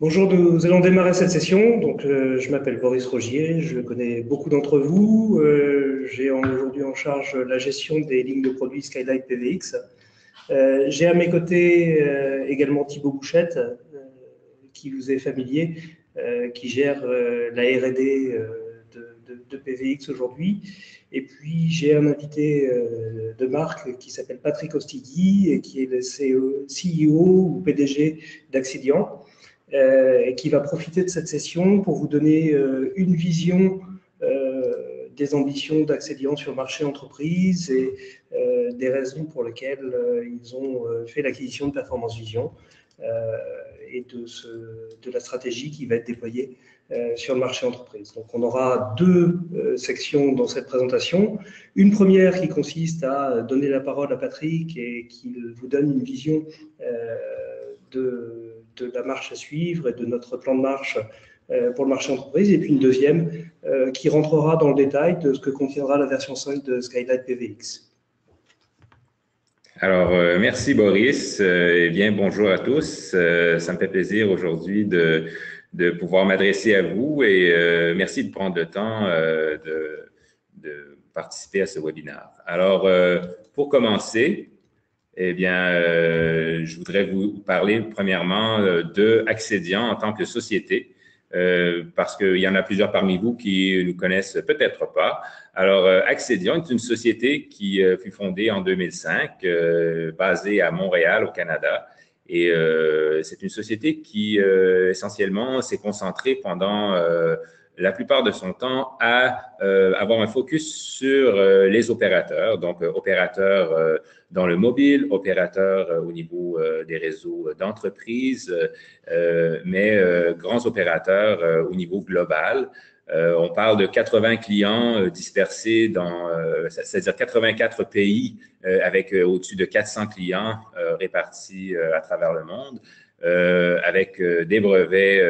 Bonjour, nous allons démarrer cette session. Je m'appelle Boris Rogier, je connais beaucoup d'entre vous. J'ai aujourd'hui en charge la gestion des lignes de produits Skylight PVX. J'ai à mes côtés également Thibaut Bouchette, qui vous est familier, qui gère la R&D de PVX aujourd'hui. Et puis j'ai un invité de marque qui s'appelle Patrick Ostigui et qui est le CEO ou PDG d'Accidian. Et qui va profiter de cette session pour vous donner une vision des ambitions d'Accidian sur le marché entreprise et des raisons pour lesquelles ils ont fait l'acquisition de Performance Vision et de la stratégie qui va être déployée sur le marché entreprise. Donc on aura deux sections dans cette présentation. Une première qui consiste à donner la parole à Patrick et qui vous donne une vision de la marche à suivre et de notre plan de marche pour le marché entreprise, et puis une deuxième qui rentrera dans le détail de ce que contiendra la version 5 de Skylight PVX. Alors, merci Boris. Eh bien, bonjour à tous. Ça me fait plaisir aujourd'hui de pouvoir m'adresser à vous et merci de prendre le temps de participer à ce webinaire. Alors, pour commencer, eh bien, je voudrais vous parler premièrement de Accidian en tant que société, parce qu'il y en a plusieurs parmi vous qui ne nous connaissent peut-être pas. Alors, Accidian est une société qui fut fondée en 2005, basée à Montréal, au Canada. Et c'est une société qui, essentiellement, s'est concentrée pendant la plupart de son temps à avoir un focus sur les opérateurs, donc opérateurs dans le mobile, opérateurs au niveau des réseaux d'entreprise, mais grands opérateurs au niveau global. On parle de 80 clients dispersés dans, c'est-à-dire 84 pays avec au-dessus de 400 clients répartis à travers le monde. Avec des brevets,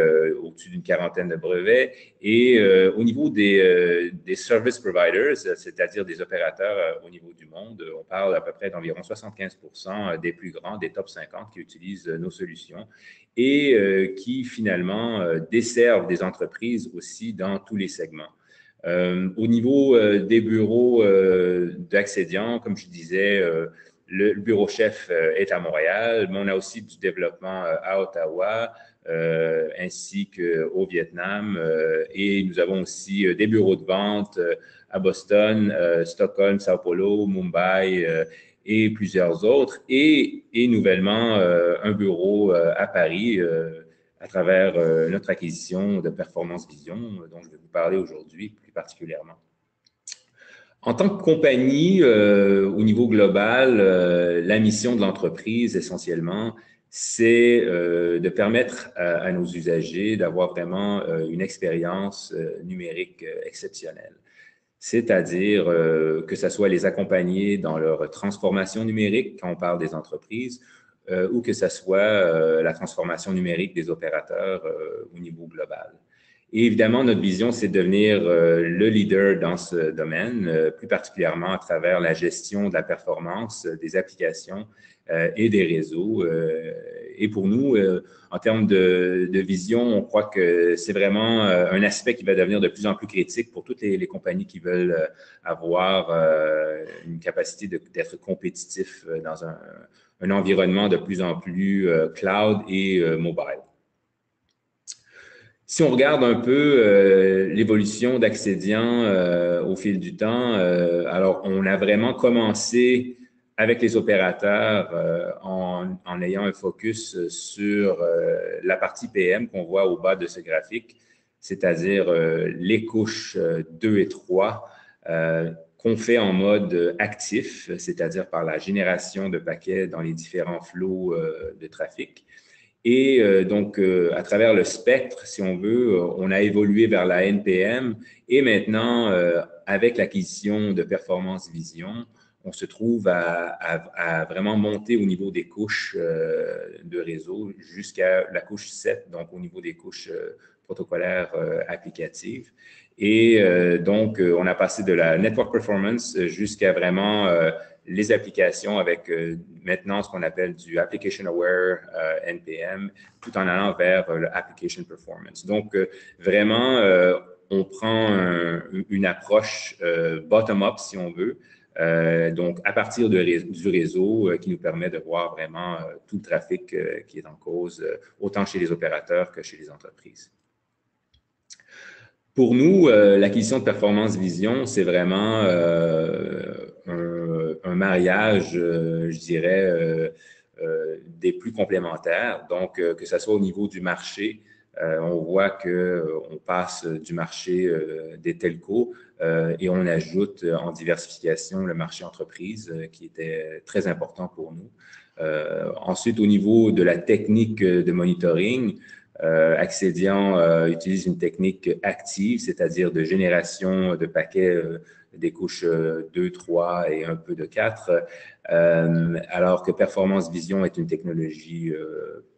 au-dessus d'une quarantaine de brevets. Et au niveau des service providers, c'est-à-dire des opérateurs au niveau du monde, on parle à peu près d'environ 75% des plus grands, des top 50 qui utilisent nos solutions et qui finalement desservent des entreprises aussi dans tous les segments. Au niveau des bureaux d'Accidian, comme je disais, le bureau chef est à Montréal, mais on a aussi du développement à Ottawa, ainsi qu'au Vietnam. Et nous avons aussi des bureaux de vente à Boston, Stockholm, Sao Paulo, Mumbai et plusieurs autres. Et nouvellement, un bureau à Paris à travers notre acquisition de Performance Vision, dont je vais vous parler aujourd'hui plus particulièrement. En tant que compagnie, au niveau global, la mission de l'entreprise, essentiellement, c'est de permettre à nos usagers d'avoir vraiment une expérience numérique exceptionnelle. C'est-à-dire que ce soit les accompagner dans leur transformation numérique, quand on parle des entreprises, ou que ce soit la transformation numérique des opérateurs au niveau global. Et évidemment, notre vision, c'est de devenir le leader dans ce domaine, plus particulièrement à travers la gestion de la performance des applications et des réseaux. Et pour nous, en termes de vision, on croit que c'est vraiment un aspect qui va devenir de plus en plus critique pour toutes les compagnies qui veulent avoir une capacité d'être compétitifs dans un environnement de plus en plus cloud et mobile. Si on regarde un peu l'évolution d'Accidian au fil du temps, alors on a vraiment commencé avec les opérateurs en ayant un focus sur la partie PM qu'on voit au bas de ce graphique, c'est-à-dire les couches 2 et 3 qu'on fait en mode actif, c'est-à-dire par la génération de paquets dans les différents flots de trafic. Et donc, à travers le spectre, si on veut, on a évolué vers la NPM et maintenant, avec l'acquisition de Performance Vision, on se trouve à vraiment monter au niveau des couches de réseau jusqu'à la couche 7, donc au niveau des couches protocolaires applicatives. Et donc, on a passé de la Network Performance jusqu'à vraiment les applications avec maintenant ce qu'on appelle du Application Aware NPM, tout en allant vers le Application Performance. Donc, vraiment, on prend une approche bottom-up, si on veut, donc à partir du réseau qui nous permet de voir vraiment tout le trafic qui est en cause, autant chez les opérateurs que chez les entreprises. Pour nous, l'acquisition de Performance Vision, c'est vraiment un mariage, je dirais, des plus complémentaires. Donc, que ce soit au niveau du marché, on voit qu'on passe du marché des telcos et on ajoute en diversification le marché entreprise qui était très important pour nous. Ensuite, au niveau de la technique de monitoring, Accédian utilise une technique active, c'est-à-dire de génération de paquets des couches 2, 3 et un peu de 4, alors que Performance Vision est une technologie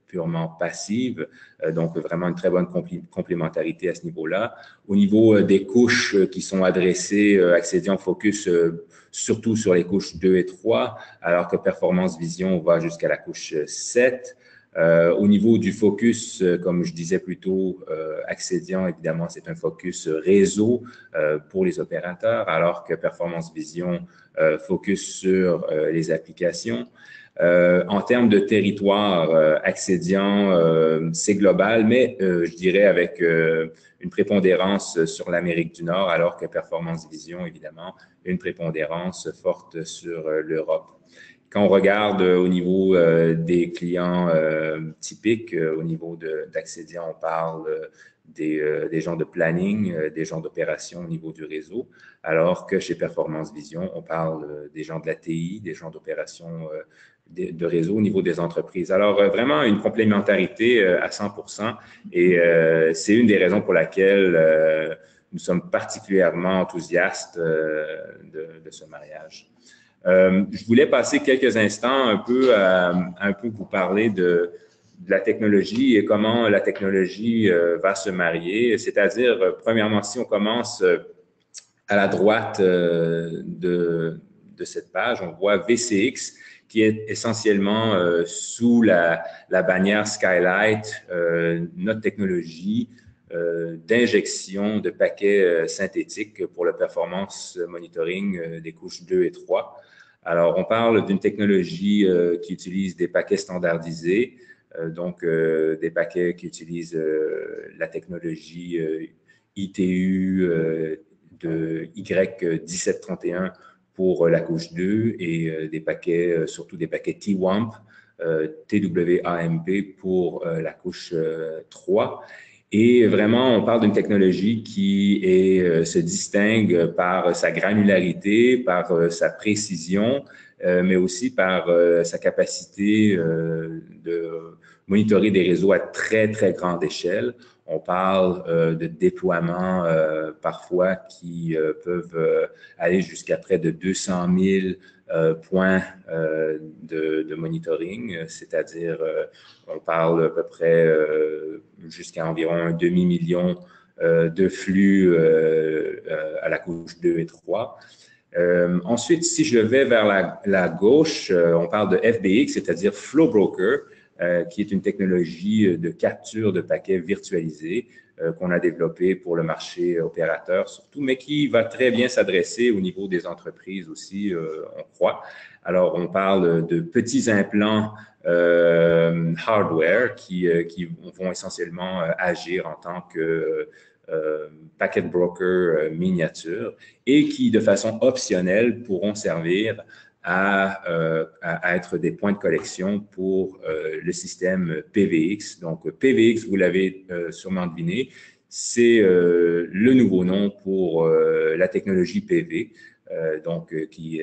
purement passive, donc vraiment une très bonne complémentarité à ce niveau-là. Au niveau des couches qui sont adressées, Accédian focus surtout sur les couches 2 et 3, alors que Performance Vision va jusqu'à la couche 7. Au niveau du focus, comme je disais plus tôt, Accédian, évidemment, c'est un focus réseau pour les opérateurs, alors que Performance Vision focus sur les applications. En termes de territoire, Accédian, c'est global, mais je dirais avec une prépondérance sur l'Amérique du Nord, alors que Performance Vision, évidemment, une prépondérance forte sur l'Europe. Quand on regarde au niveau des clients typiques, au niveau d'Accédian, on parle des gens de planning, des gens d'opération au niveau du réseau, alors que chez Performance Vision, on parle des gens de la TI, des gens d'opération de réseau au niveau des entreprises. Alors, vraiment une complémentarité à 100% et c'est une des raisons pour laquelle nous sommes particulièrement enthousiastes de ce mariage. Je voulais passer quelques instants un peu vous parler de la technologie et comment la technologie va se marier. C'est-à-dire, premièrement, si on commence à la droite de cette page, on voit VCX, qui est essentiellement sous la bannière Skylight, notre technologie d'injection de paquets synthétiques pour le performance monitoring des couches 2 et 3. Alors, on parle d'une technologie qui utilise des paquets standardisés, donc des paquets qui utilisent la technologie ITU de Y1731 pour la couche 2 et des paquets, surtout des paquets TWAMP, TWAMP pour la couche 3. Et vraiment, on parle d'une technologie qui se distingue par sa granularité, par sa précision, mais aussi par sa capacité de monitorer des réseaux à très, très grande échelle. On parle de déploiements parfois qui peuvent aller jusqu'à près de 200 000 points de monitoring, c'est-à-dire on parle à peu près jusqu'à environ un demi-million de flux à la couche 2 et 3. Ensuite, si je vais vers la gauche, on parle de FBX, c'est-à-dire Flow Broker, qui est une technologie de capture de paquets virtualisés qu'on a développé pour le marché opérateur surtout, mais qui va très bien s'adresser au niveau des entreprises aussi, on croit. Alors, on parle de petits implants hardware qui vont essentiellement agir en tant que packet broker miniature et qui, de façon optionnelle, pourront servir à être des points de collection pour le système PVX. Donc, PVX, vous l'avez sûrement deviné, c'est le nouveau nom pour la technologie PV, donc qui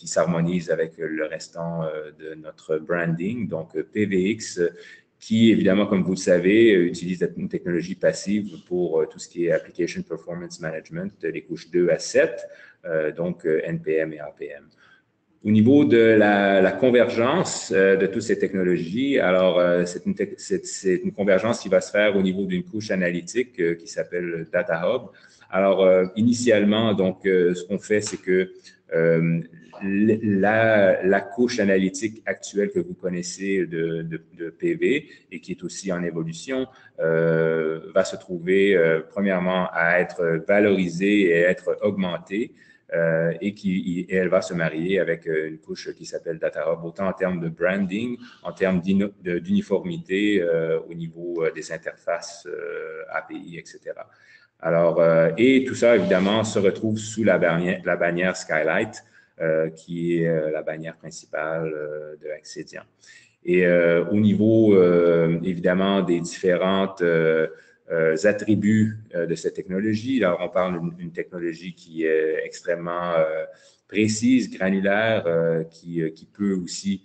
s'harmonise avec le restant de notre branding. Donc, PVX, qui, évidemment, comme vous le savez, utilise une technologie passive pour tout ce qui est Application Performance Management, les couches 2 à 7, donc NPM et APM. Au niveau de la convergence de toutes ces technologies, alors c'est une convergence qui va se faire au niveau d'une couche analytique qui s'appelle Data Hub. Alors, initialement, donc, ce qu'on fait, c'est que la couche analytique actuelle que vous connaissez de PV et qui est aussi en évolution va se trouver premièrement à être valorisée et à être augmentée et elle va se marier avec une couche qui s'appelle DataHub, autant en termes de branding, en termes d'uniformité au niveau des interfaces API, etc. Alors, et tout ça, évidemment, se retrouve sous la bannière Skylight, qui est la bannière principale de Accedian. Et au niveau, évidemment, des différentes attributs de cette technologie, alors on parle d'une technologie qui est extrêmement précise, granulaire, qui peut aussi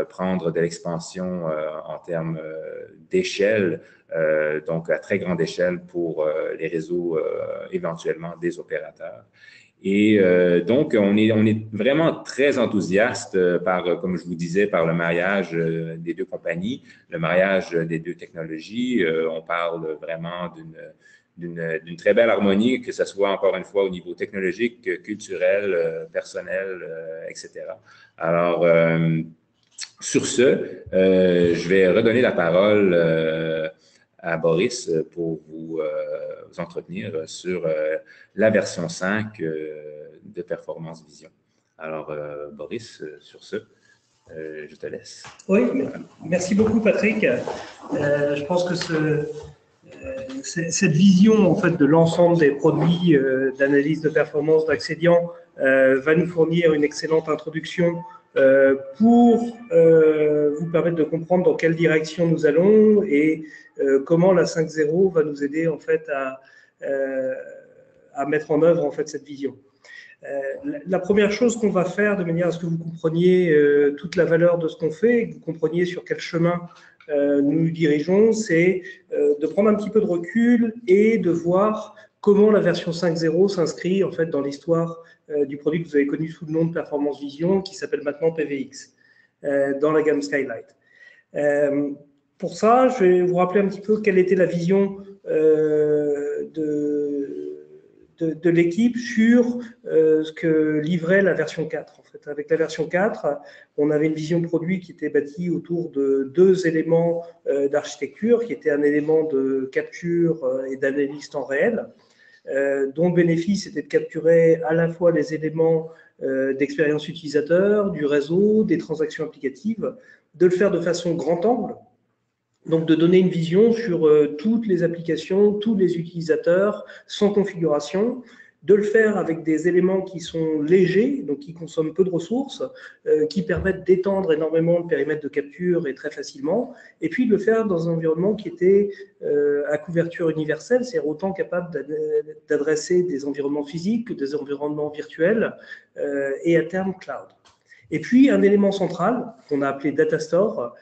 prendre de l'expansion en termes d'échelle, donc à très grande échelle pour les réseaux éventuellement des opérateurs. Et donc, on est vraiment très enthousiaste comme je vous disais, par le mariage des deux compagnies, le mariage des deux technologies. On parle vraiment d'une très belle harmonie, que ce soit encore une fois au niveau technologique, culturel, personnel, etc. Alors, sur ce, je vais redonner la parole à Boris pour vous entretenir sur la version 5 de Performance Vision. Alors, Boris, sur ce, je te laisse. Oui, merci beaucoup, Patrick. Je pense que cette vision en fait, de l'ensemble des produits d'analyse de performance d'Accedian va nous fournir une excellente introduction pour vous permettre de comprendre dans quelle direction nous allons et comment la 5.0 va nous aider en fait à mettre en œuvre en fait cette vision. La première chose qu'on va faire de manière à ce que vous compreniez toute la valeur de ce qu'on fait et que vous compreniez sur quel chemin nous nous dirigeons, c'est de prendre un petit peu de recul et de voir comment la version 5.0 s'inscrit en fait dans l'histoire du produit que vous avez connu sous le nom de Performance Vision, qui s'appelle maintenant PVX, dans la gamme Skylight. Pour ça, je vais vous rappeler un petit peu quelle était la vision de l'équipe sur ce que livrait la version 4. En fait, avec la version 4, on avait une vision produit qui était bâtie autour de deux éléments d'architecture, qui étaient un élément de capture et d'analyse temps réel, dont le bénéfice était de capturer à la fois les éléments d'expérience utilisateur, du réseau, des transactions applicatives, de le faire de façon grand angle, donc de donner une vision sur toutes les applications, tous les utilisateurs, sans configuration, de le faire avec des éléments qui sont légers, donc qui consomment peu de ressources, qui permettent d'étendre énormément le périmètre de capture et très facilement, et puis de le faire dans un environnement qui était à couverture universelle, c'est-à-dire autant capable d'adresser des environnements physiques que des environnements virtuels et à terme cloud. Et puis un élément central qu'on a appelé Data Store,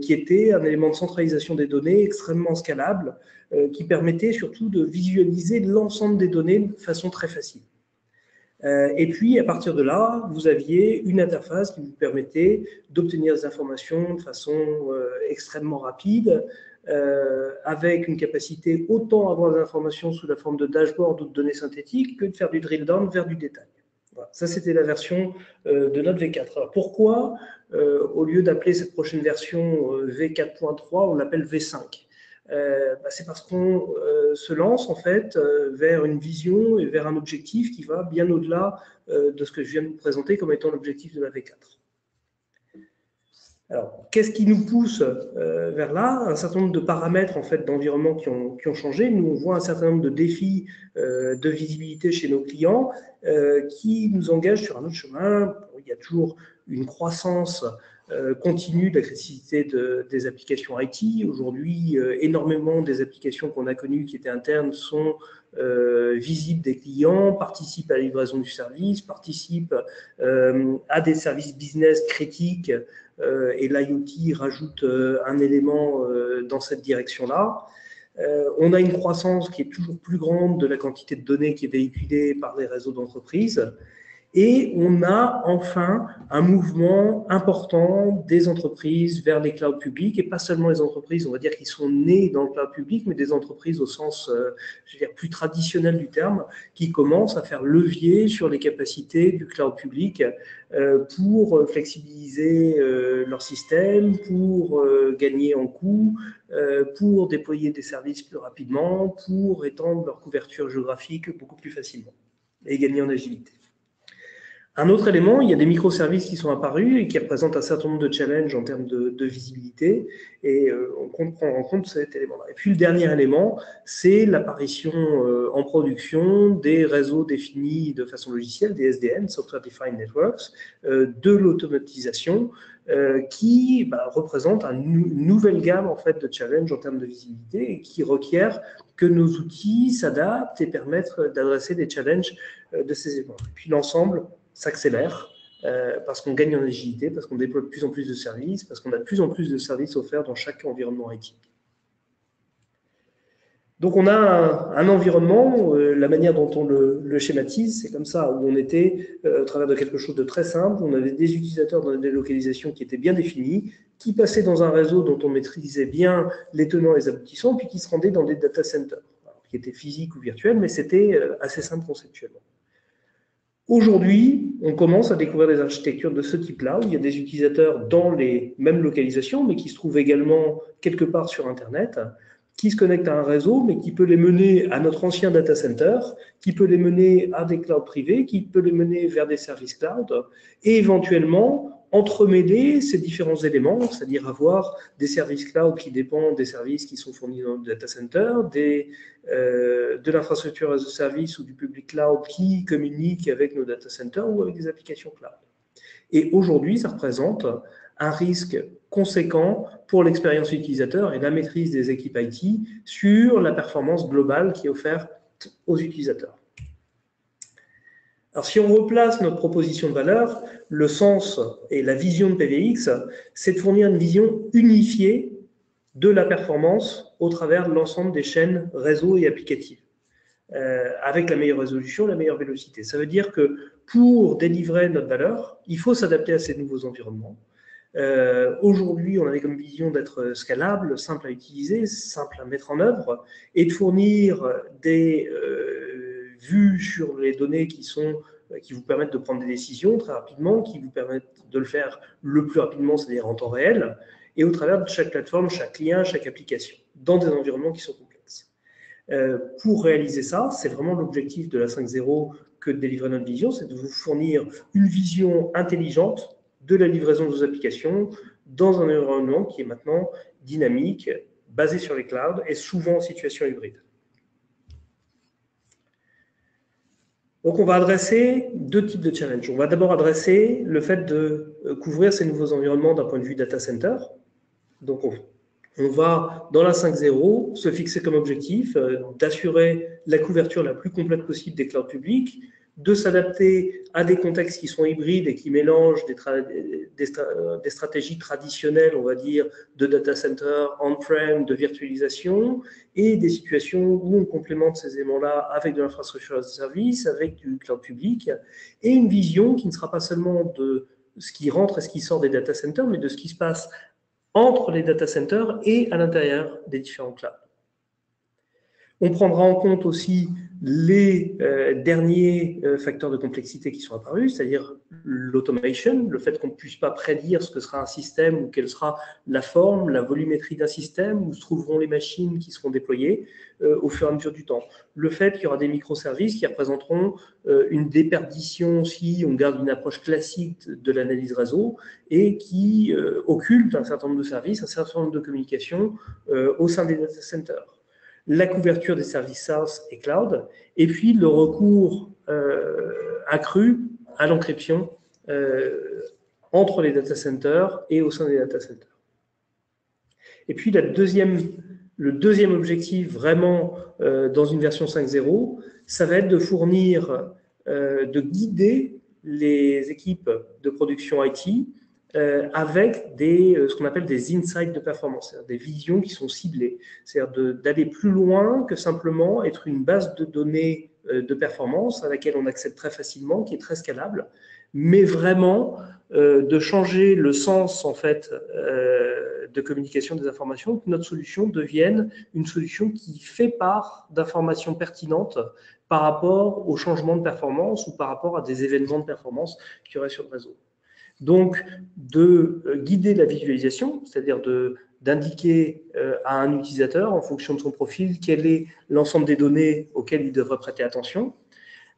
qui était un élément de centralisation des données extrêmement scalable, qui permettait surtout de visualiser l'ensemble des données de façon très facile. Et puis, à partir de là, vous aviez une interface qui vous permettait d'obtenir des informations de façon extrêmement rapide, avec une capacité autant à avoir des informations sous la forme de dashboard ou de données synthétiques que de faire du drill down vers du détail. Voilà. Ça, c'était la version de notre V4. Alors, pourquoi, au lieu d'appeler cette prochaine version V4.3, on l'appelle V5 ? C'est parce qu'on se lance en fait vers une vision et vers un objectif qui va bien au-delà de ce que je viens de vous présenter comme étant l'objectif de la V4. Alors, qu'est-ce qui nous pousse vers là? Un certain nombre de paramètres en fait, d'environnement qui ont changé. Nous, on voit un certain nombre de défis de visibilité chez nos clients qui nous engagent sur un autre chemin. Il y a toujours une croissance continue de la criticité des applications IT. Aujourd'hui, énormément des applications qu'on a connues qui étaient internes sont visibles des clients, participent à la livraison du service, participent à des services business critiques et l'IoT rajoute un élément dans cette direction-là. On a une croissance qui est toujours plus grande de la quantité de données qui est véhiculée par les réseaux d'entreprises. Et on a enfin un mouvement important des entreprises vers les clouds publics, et pas seulement les entreprises, on va dire, qui sont nées dans le cloud public, mais des entreprises au sens je veux dire, plus traditionnel du terme, qui commencent à faire levier sur les capacités du cloud public pour flexibiliser leur système, pour gagner en coût, pour déployer des services plus rapidement, pour étendre leur couverture géographique beaucoup plus facilement et gagner en agilité. Un autre élément, il y a des microservices qui sont apparus et qui représentent un certain nombre de challenges en termes de visibilité, et on prend en compte cet élément-là. Et puis le dernier élément, c'est l'apparition en production des réseaux définis de façon logicielle, des SDN, Software Defined Networks, de l'automatisation, qui représente une nouvelle gamme en fait, de challenges en termes de visibilité et qui requiert que nos outils s'adaptent et permettent d'adresser des challenges de ces éléments. Et puis l'ensemble s'accélère parce qu'on gagne en agilité, parce qu'on déploie de plus en plus de services, parce qu'on a de plus en plus de services offerts dans chaque environnement IT. Donc on a un environnement, la manière dont on le schématise, c'est comme ça, où on était au travers de quelque chose de très simple, on avait des utilisateurs dans des localisations qui étaient bien définies, qui passaient dans un réseau dont on maîtrisait bien les tenants et les aboutissants, puis qui se rendaient dans des data centers, qui étaient physiques ou virtuels, mais c'était assez simple conceptuellement. Aujourd'hui, on commence à découvrir des architectures de ce type-là, où il y a des utilisateurs dans les mêmes localisations, mais qui se trouvent également quelque part sur Internet, qui se connectent à un réseau, mais qui peut les mener à notre ancien data center, qui peut les mener à des clouds privés, qui peut les mener vers des services cloud, et éventuellement entremêler ces différents éléments, c'est-à-dire avoir des services cloud qui dépendent des services qui sont fournis dans le data center, de l'infrastructure as a service ou du public cloud qui communiquent avec nos data centers ou avec des applications cloud. Et aujourd'hui, ça représente un risque conséquent pour l'expérience utilisateur et la maîtrise des équipes IT sur la performance globale qui est offerte aux utilisateurs. Alors, si on replace notre proposition de valeur, le sens et la vision de PVX, c'est de fournir une vision unifiée de la performance au travers de l'ensemble des chaînes réseau et applicatives, avec la meilleure résolution, la meilleure vélocité. Ça veut dire que pour délivrer notre valeur, il faut s'adapter à ces nouveaux environnements. Aujourd'hui, on avait comme vision d'être scalable, simple à utiliser, simple à mettre en œuvre, et de fournir des vues sur les données qui vous permettent de prendre des décisions très rapidement, qui vous permettent de le faire le plus rapidement, c'est-à-dire en temps réel, et au travers de chaque plateforme, chaque lien, chaque application, dans des environnements qui sont complexes. Pour réaliser ça, c'est vraiment l'objectif de la 5.0 que de délivrer notre vision, c'est de vous fournir une vision intelligente de la livraison de vos applications dans un environnement qui est maintenant dynamique, basé sur les clouds et souvent en situation hybride. Donc, on va adresser deux types de challenges. On va d'abord adresser le fait de couvrir ces nouveaux environnements d'un point de vue data center. Donc, on va, dans la 5.0, se fixer comme objectif d'assurer la couverture la plus complète possible des clouds publics, de s'adapter à des contextes qui sont hybrides et qui mélangent des stratégies traditionnelles, on va dire, de data center, on-prem, de virtualisation, et des situations où on complémente ces éléments-là avec de l'infrastructure as a service, avec du cloud public, et une vision qui ne sera pas seulement de ce qui rentre et ce qui sort des data centers, mais de ce qui se passe entre les data centers et à l'intérieur des différents clouds. On prendra en compte aussi les derniers facteurs de complexité qui sont apparus, c'est-à-dire l'automation, le fait qu'on ne puisse pas prédire ce que sera un système ou quelle sera la forme, la volumétrie d'un système, où se trouveront les machines qui seront déployées au fur et à mesure du temps. Le fait qu'il y aura des microservices qui représenteront une déperdition si on garde une approche classique de l'analyse réseau et qui occulte un certain nombre de services, un certain nombre de communications au sein des data centers. La couverture des services SaaS et cloud, et puis le recours accru à l'encryption entre les data centers et au sein des data centers. Et puis le deuxième objectif vraiment dans une version 5.0, ça va être de fournir, de guider les équipes de production IT avec ce qu'on appelle des insights de performance, c'est-à-dire des visions qui sont ciblées, c'est-à-dire d'aller plus loin que simplement être une base de données de performance à laquelle on accède très facilement, qui est très scalable, mais vraiment de changer le sens en fait de communication des informations, que notre solution devienne une solution qui fait part d'informations pertinentes par rapport au changement de performance ou par rapport à des événements de performance qu'il y aurait sur le réseau. Donc, de guider la visualisation, c'est-à-dire d'indiquer à un utilisateur, en fonction de son profil, quel est l'ensemble des données auxquelles il devrait prêter attention,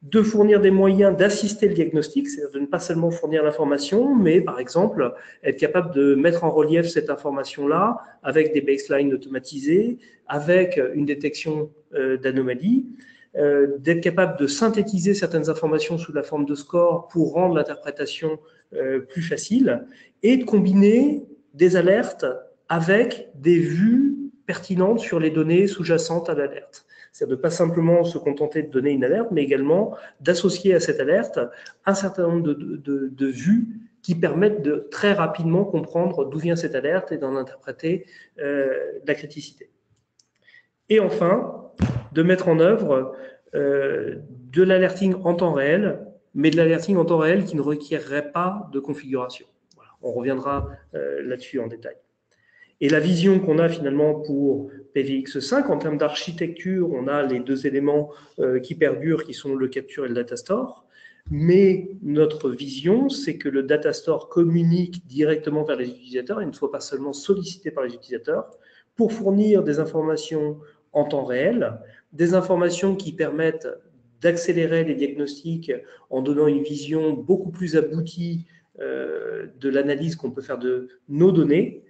de fournir des moyens d'assister le diagnostic, c'est-à-dire de ne pas seulement fournir l'information, mais par exemple, être capable de mettre en relief cette information-là avec des baselines automatisés, avec une détection d'anomalies, d'être capable de synthétiser certaines informations sous la forme de score pour rendre l'interprétation plus facile, et de combiner des alertes avec des vues pertinentes sur les données sous-jacentes à l'alerte. C'est-à-dire de ne pas simplement se contenter de donner une alerte, mais également d'associer à cette alerte un certain nombre de vues qui permettent de très rapidement comprendre d'où vient cette alerte et d'en interpréter la criticité. Et enfin, de mettre en œuvre de l'alerting en temps réel, mais de l'alerting en temps réel qui ne requerrait pas de configuration. Voilà, on reviendra là-dessus en détail. Et la vision qu'on a finalement pour PVX5, en termes d'architecture, on a les deux éléments qui perdurent, qui sont le capture et le data store. Mais notre vision, c'est que le data store communique directement vers les utilisateurs et ne soit pas seulement sollicité par les utilisateurs pour fournir des informations en temps réel, des informations qui permettent d'accélérer les diagnostics en donnant une vision beaucoup plus aboutie de l'analyse qu'on peut faire de nos données,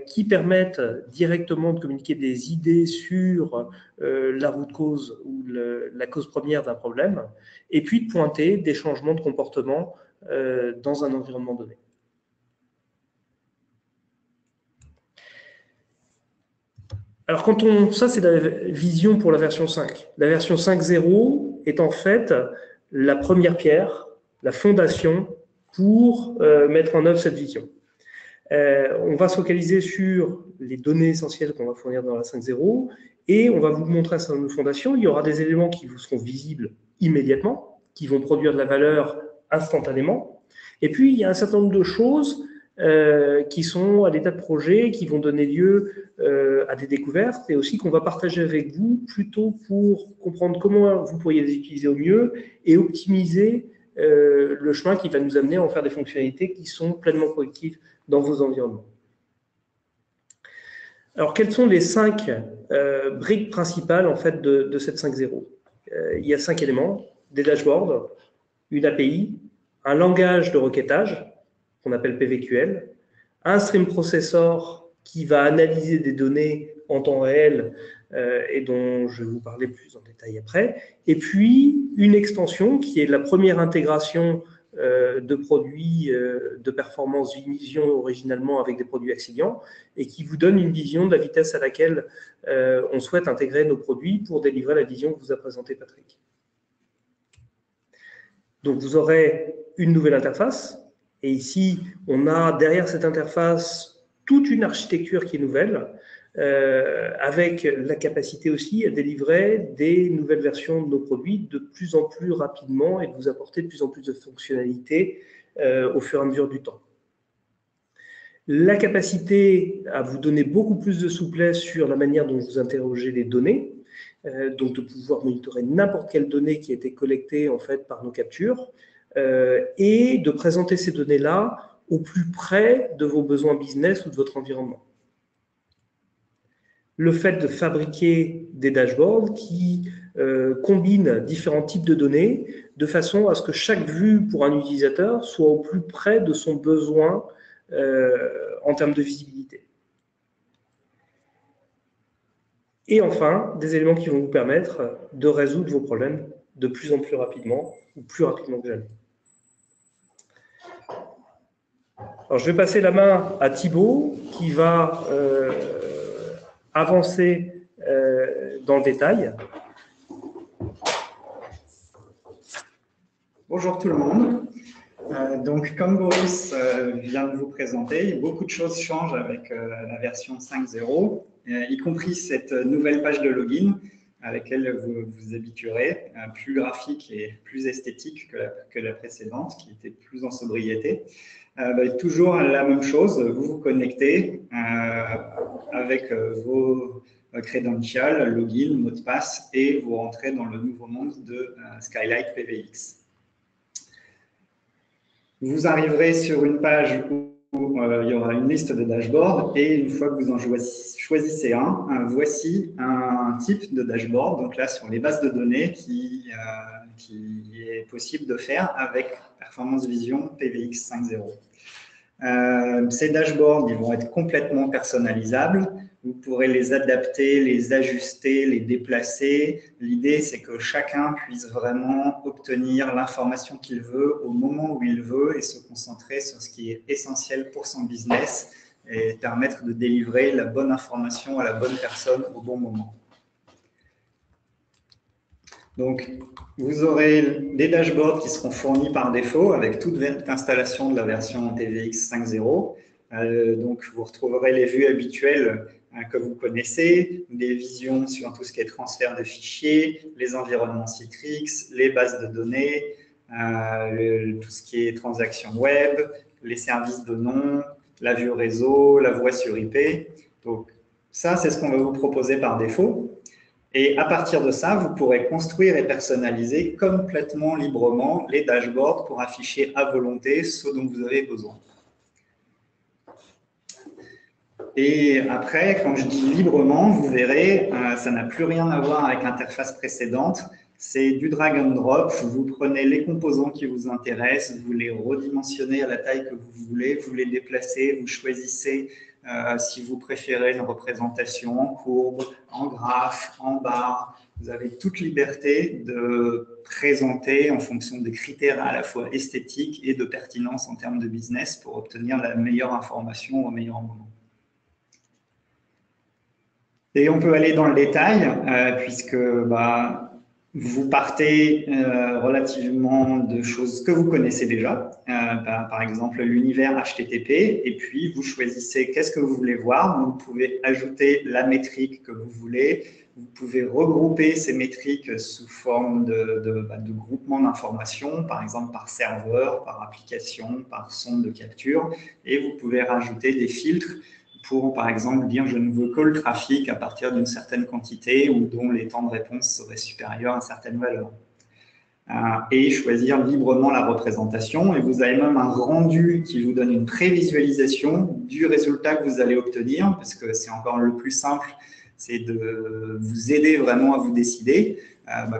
qui permettent directement de communiquer des idées sur la root cause ou la cause première d'un problème, et puis de pointer des changements de comportement dans un environnement donné. Alors, ça, c'est la vision pour la version 5. La version 5.0 est en fait la première pierre, la fondation pour mettre en œuvre cette vision. On va se focaliser sur les données essentielles qu'on va fournir dans la 5.0 et on va vous montrer un certain nombre de fondations. Il y aura des éléments qui vous seront visibles immédiatement, qui vont produire de la valeur instantanément. Et puis, il y a un certain nombre de choses qui sont à l'état de projet, qui vont donner lieu à des découvertes et aussi qu'on va partager avec vous plutôt pour comprendre comment vous pourriez les utiliser au mieux et optimiser le chemin qui va nous amener à en faire des fonctionnalités qui sont pleinement productives dans vos environnements. Alors, quelles sont les 5 briques principales en fait, de cette 5.0 ? Il y a 5 éléments, des dashboards, une API, un langage de requêtage, qu'on appelle PVQL, un stream processor qui va analyser des données en temps réel et dont je vais vous parler plus en détail après, et puis une extension qui est la première intégration de produits de performance vision originalement avec des produits Axelion et qui vous donne une vision de la vitesse à laquelle on souhaite intégrer nos produits pour délivrer la vision que vous a présentée Patrick. Donc vous aurez une nouvelle interface et ici on a derrière cette interface toute une architecture qui est nouvelle avec la capacité aussi à délivrer des nouvelles versions de nos produits de plus en plus rapidement et de vous apporter de plus en plus de fonctionnalités au fur et à mesure du temps. La capacité à vous donner beaucoup plus de souplesse sur la manière dont vous interrogez les données, donc de pouvoir monitorer n'importe quelle donnée qui a été collectée en fait par nos captures et de présenter ces données-là au plus près de vos besoins business ou de votre environnement. Le fait de fabriquer des dashboards qui combinent différents types de données de façon à ce que chaque vue pour un utilisateur soit au plus près de son besoin en termes de visibilité. Et enfin, des éléments qui vont vous permettre de résoudre vos problèmes de plus en plus rapidement ou plus rapidement que jamais. Alors, je vais passer la main à Thibaut qui va avancer dans le détail. Bonjour tout le monde. Donc, comme Boris vient de vous présenter, beaucoup de choses changent avec la version 5.0, y compris cette nouvelle page de login à laquelle vous vous habituerez, plus graphique et plus esthétique que la précédente, qui était plus en sobriété. Toujours la même chose, vous vous connectez avec vos credentials, login, mot de passe, et vous rentrez dans le nouveau monde de Skylight PVX. Vous arriverez sur une page où il y aura une liste de dashboards et une fois que vous en choisissez un, voici un type de dashboard. Donc là, sur les bases de données qui est possible de faire avec Performance Vision PVX 5.0. Ces dashboards, ils vont être complètement personnalisables. Vous pourrez les adapter, les ajuster, les déplacer. L'idée, c'est que chacun puisse vraiment obtenir l'information qu'il veut au moment où il veut et se concentrer sur ce qui est essentiel pour son business et permettre de délivrer la bonne information à la bonne personne au bon moment. Donc, vous aurez des dashboards qui seront fournis par défaut avec toute installation de la version PVX 5.0. Donc, vous retrouverez les vues habituelles que vous connaissez, des visions sur tout ce qui est transfert de fichiers, les environnements Citrix, les bases de données, tout ce qui est transactions web, les services de nom, la vue réseau, la voix sur IP. Donc, ça, c'est ce qu'on va vous proposer par défaut. Et à partir de ça, vous pourrez construire et personnaliser complètement librement les dashboards pour afficher à volonté ce dont vous avez besoin. Et après, quand je dis librement, vous verrez, ça n'a plus rien à voir avec l'interface précédente. C'est du drag and drop. Vous prenez les composants qui vous intéressent, vous les redimensionnez à la taille que vous voulez, vous les déplacez, vous choisissez si vous préférez une représentation en courbe, en graphe, en barre. Vous avez toute liberté de présenter en fonction des critères à la fois esthétiques et de pertinence en termes de business pour obtenir la meilleure information au meilleur moment. Et on peut aller dans le détail, puisque vous partez relativement de choses que vous connaissez déjà, par exemple l'univers HTTP, et puis vous choisissez qu'est-ce que vous voulez voir. Vous pouvez ajouter la métrique que vous voulez, vous pouvez regrouper ces métriques sous forme de groupement d'informations, par exemple par serveur, par application, par sonde de capture, et vous pouvez rajouter des filtres pour, par exemple, dire je ne veux que le trafic à partir d'une certaine quantité ou dont les temps de réponse seraient supérieurs à certaines valeurs. Et choisir librement la représentation. Et vous avez même un rendu qui vous donne une prévisualisation du résultat que vous allez obtenir, parce que c'est encore le plus simple, c'est de vous aider vraiment à vous décider.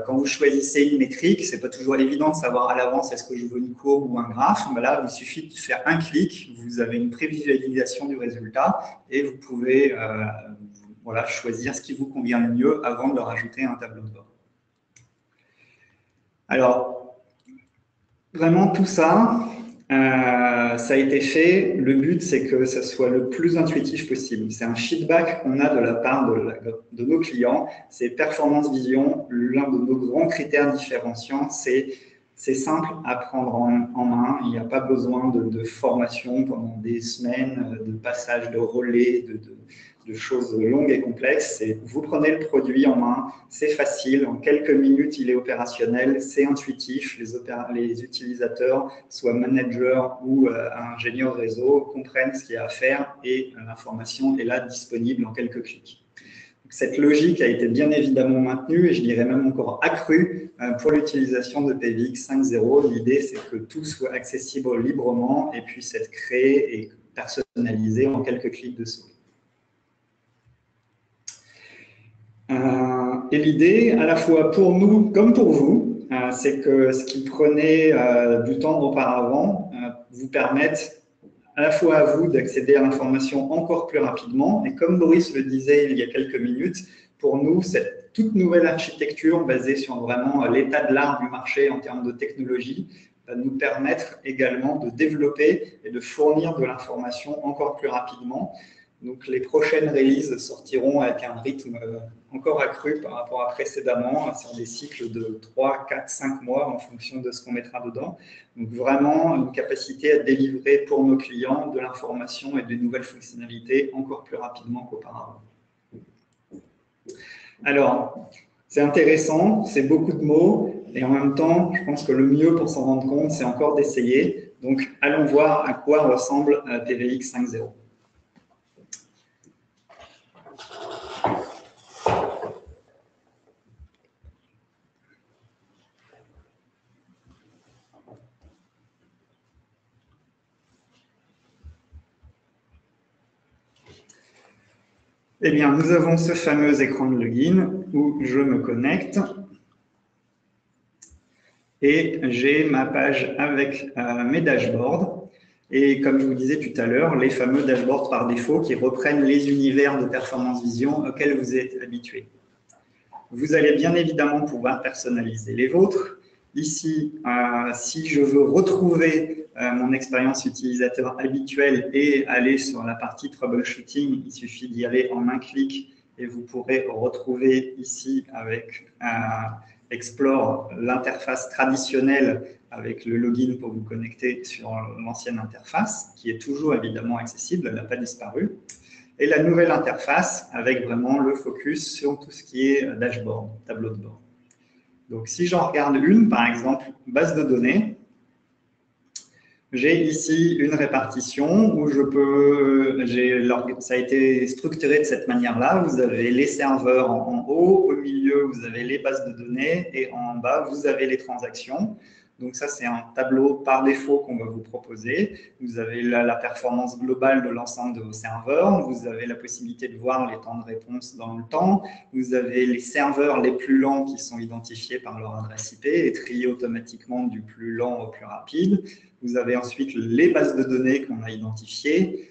Quand vous choisissez une métrique, ce n'est pas toujours évident de savoir à l'avance est-ce que je veux une courbe ou un graphe. Là, il suffit de faire un clic, vous avez une prévisualisation du résultat et vous pouvez choisir ce qui vous convient le mieux avant de le rajouter à un tableau de bord. Alors, vraiment tout ça, ça a été fait. Le but, c'est que ça soit le plus intuitif possible. C'est un feedback qu'on a de la part de nos clients. C'est Performance Vision, l'un de nos grands critères différenciants. C'est simple à prendre en main. Il n'y a pas besoin de formation pendant des semaines, de passage de relais, de choses longues et complexes. Vous prenez le produit en main, c'est facile, en quelques minutes, il est opérationnel, c'est intuitif, les utilisateurs, soit managers ou ingénieurs réseau, comprennent ce qu'il y a à faire et l'information est là disponible en quelques clics. Donc, cette logique a été bien évidemment maintenue et je dirais même encore accrue pour l'utilisation de PVX 5.0. L'idée, c'est que tout soit accessible librement et puisse être créé et personnalisé en quelques clics de souris. Et l'idée, à la fois pour nous comme pour vous, c'est que ce qui prenait du temps auparavant vous permette à la fois à vous d'accéder à l'information encore plus rapidement. Et comme Boris le disait il y a quelques minutes, pour nous, cette toute nouvelle architecture basée sur vraiment l'état de l'art du marché en termes de technologie va nous permettre également de développer et de fournir de l'information encore plus rapidement. Donc, les prochaines releases sortiront avec un rythme encore accru par rapport à précédemment, sur des cycles de 3, 4, 5 mois en fonction de ce qu'on mettra dedans. Donc, vraiment une capacité à délivrer pour nos clients de l'information et de nouvelles fonctionnalités encore plus rapidement qu'auparavant. Alors, c'est intéressant, c'est beaucoup de mots, et en même temps, je pense que le mieux pour s'en rendre compte, c'est encore d'essayer. Donc, allons voir à quoi ressemble PVX 5.0. Eh bien, nous avons ce fameux écran de login où je me connecte et j'ai ma page avec mes dashboards. Et comme je vous disais tout à l'heure, les fameux dashboards par défaut qui reprennent les univers de Performance Vision auxquels vous êtes habitués. Vous allez bien évidemment pouvoir personnaliser les vôtres. Ici, si je veux retrouver mon expérience utilisateur habituelle et aller sur la partie troubleshooting, il suffit d'y aller en un clic et vous pourrez retrouver ici avec Explore l'interface traditionnelle avec le login pour vous connecter sur l'ancienne interface, qui est toujours évidemment accessible, elle n'a pas disparu. Et la nouvelle interface avec vraiment le focus sur tout ce qui est dashboard, tableau de bord. Donc, si j'en regarde une, par exemple, base de données, j'ai ici une répartition où je peux, ça a été structuré de cette manière-là. Vous avez les serveurs en haut, au milieu, vous avez les bases de données et en bas, vous avez les transactions. Donc ça, c'est un tableau par défaut qu'on va vous proposer. Vous avez la performance globale de l'ensemble de vos serveurs. Vous avez la possibilité de voir les temps de réponse dans le temps. Vous avez les serveurs les plus lents qui sont identifiés par leur adresse IP et triés automatiquement du plus lent au plus rapide. Vous avez ensuite les bases de données qu'on a identifiées.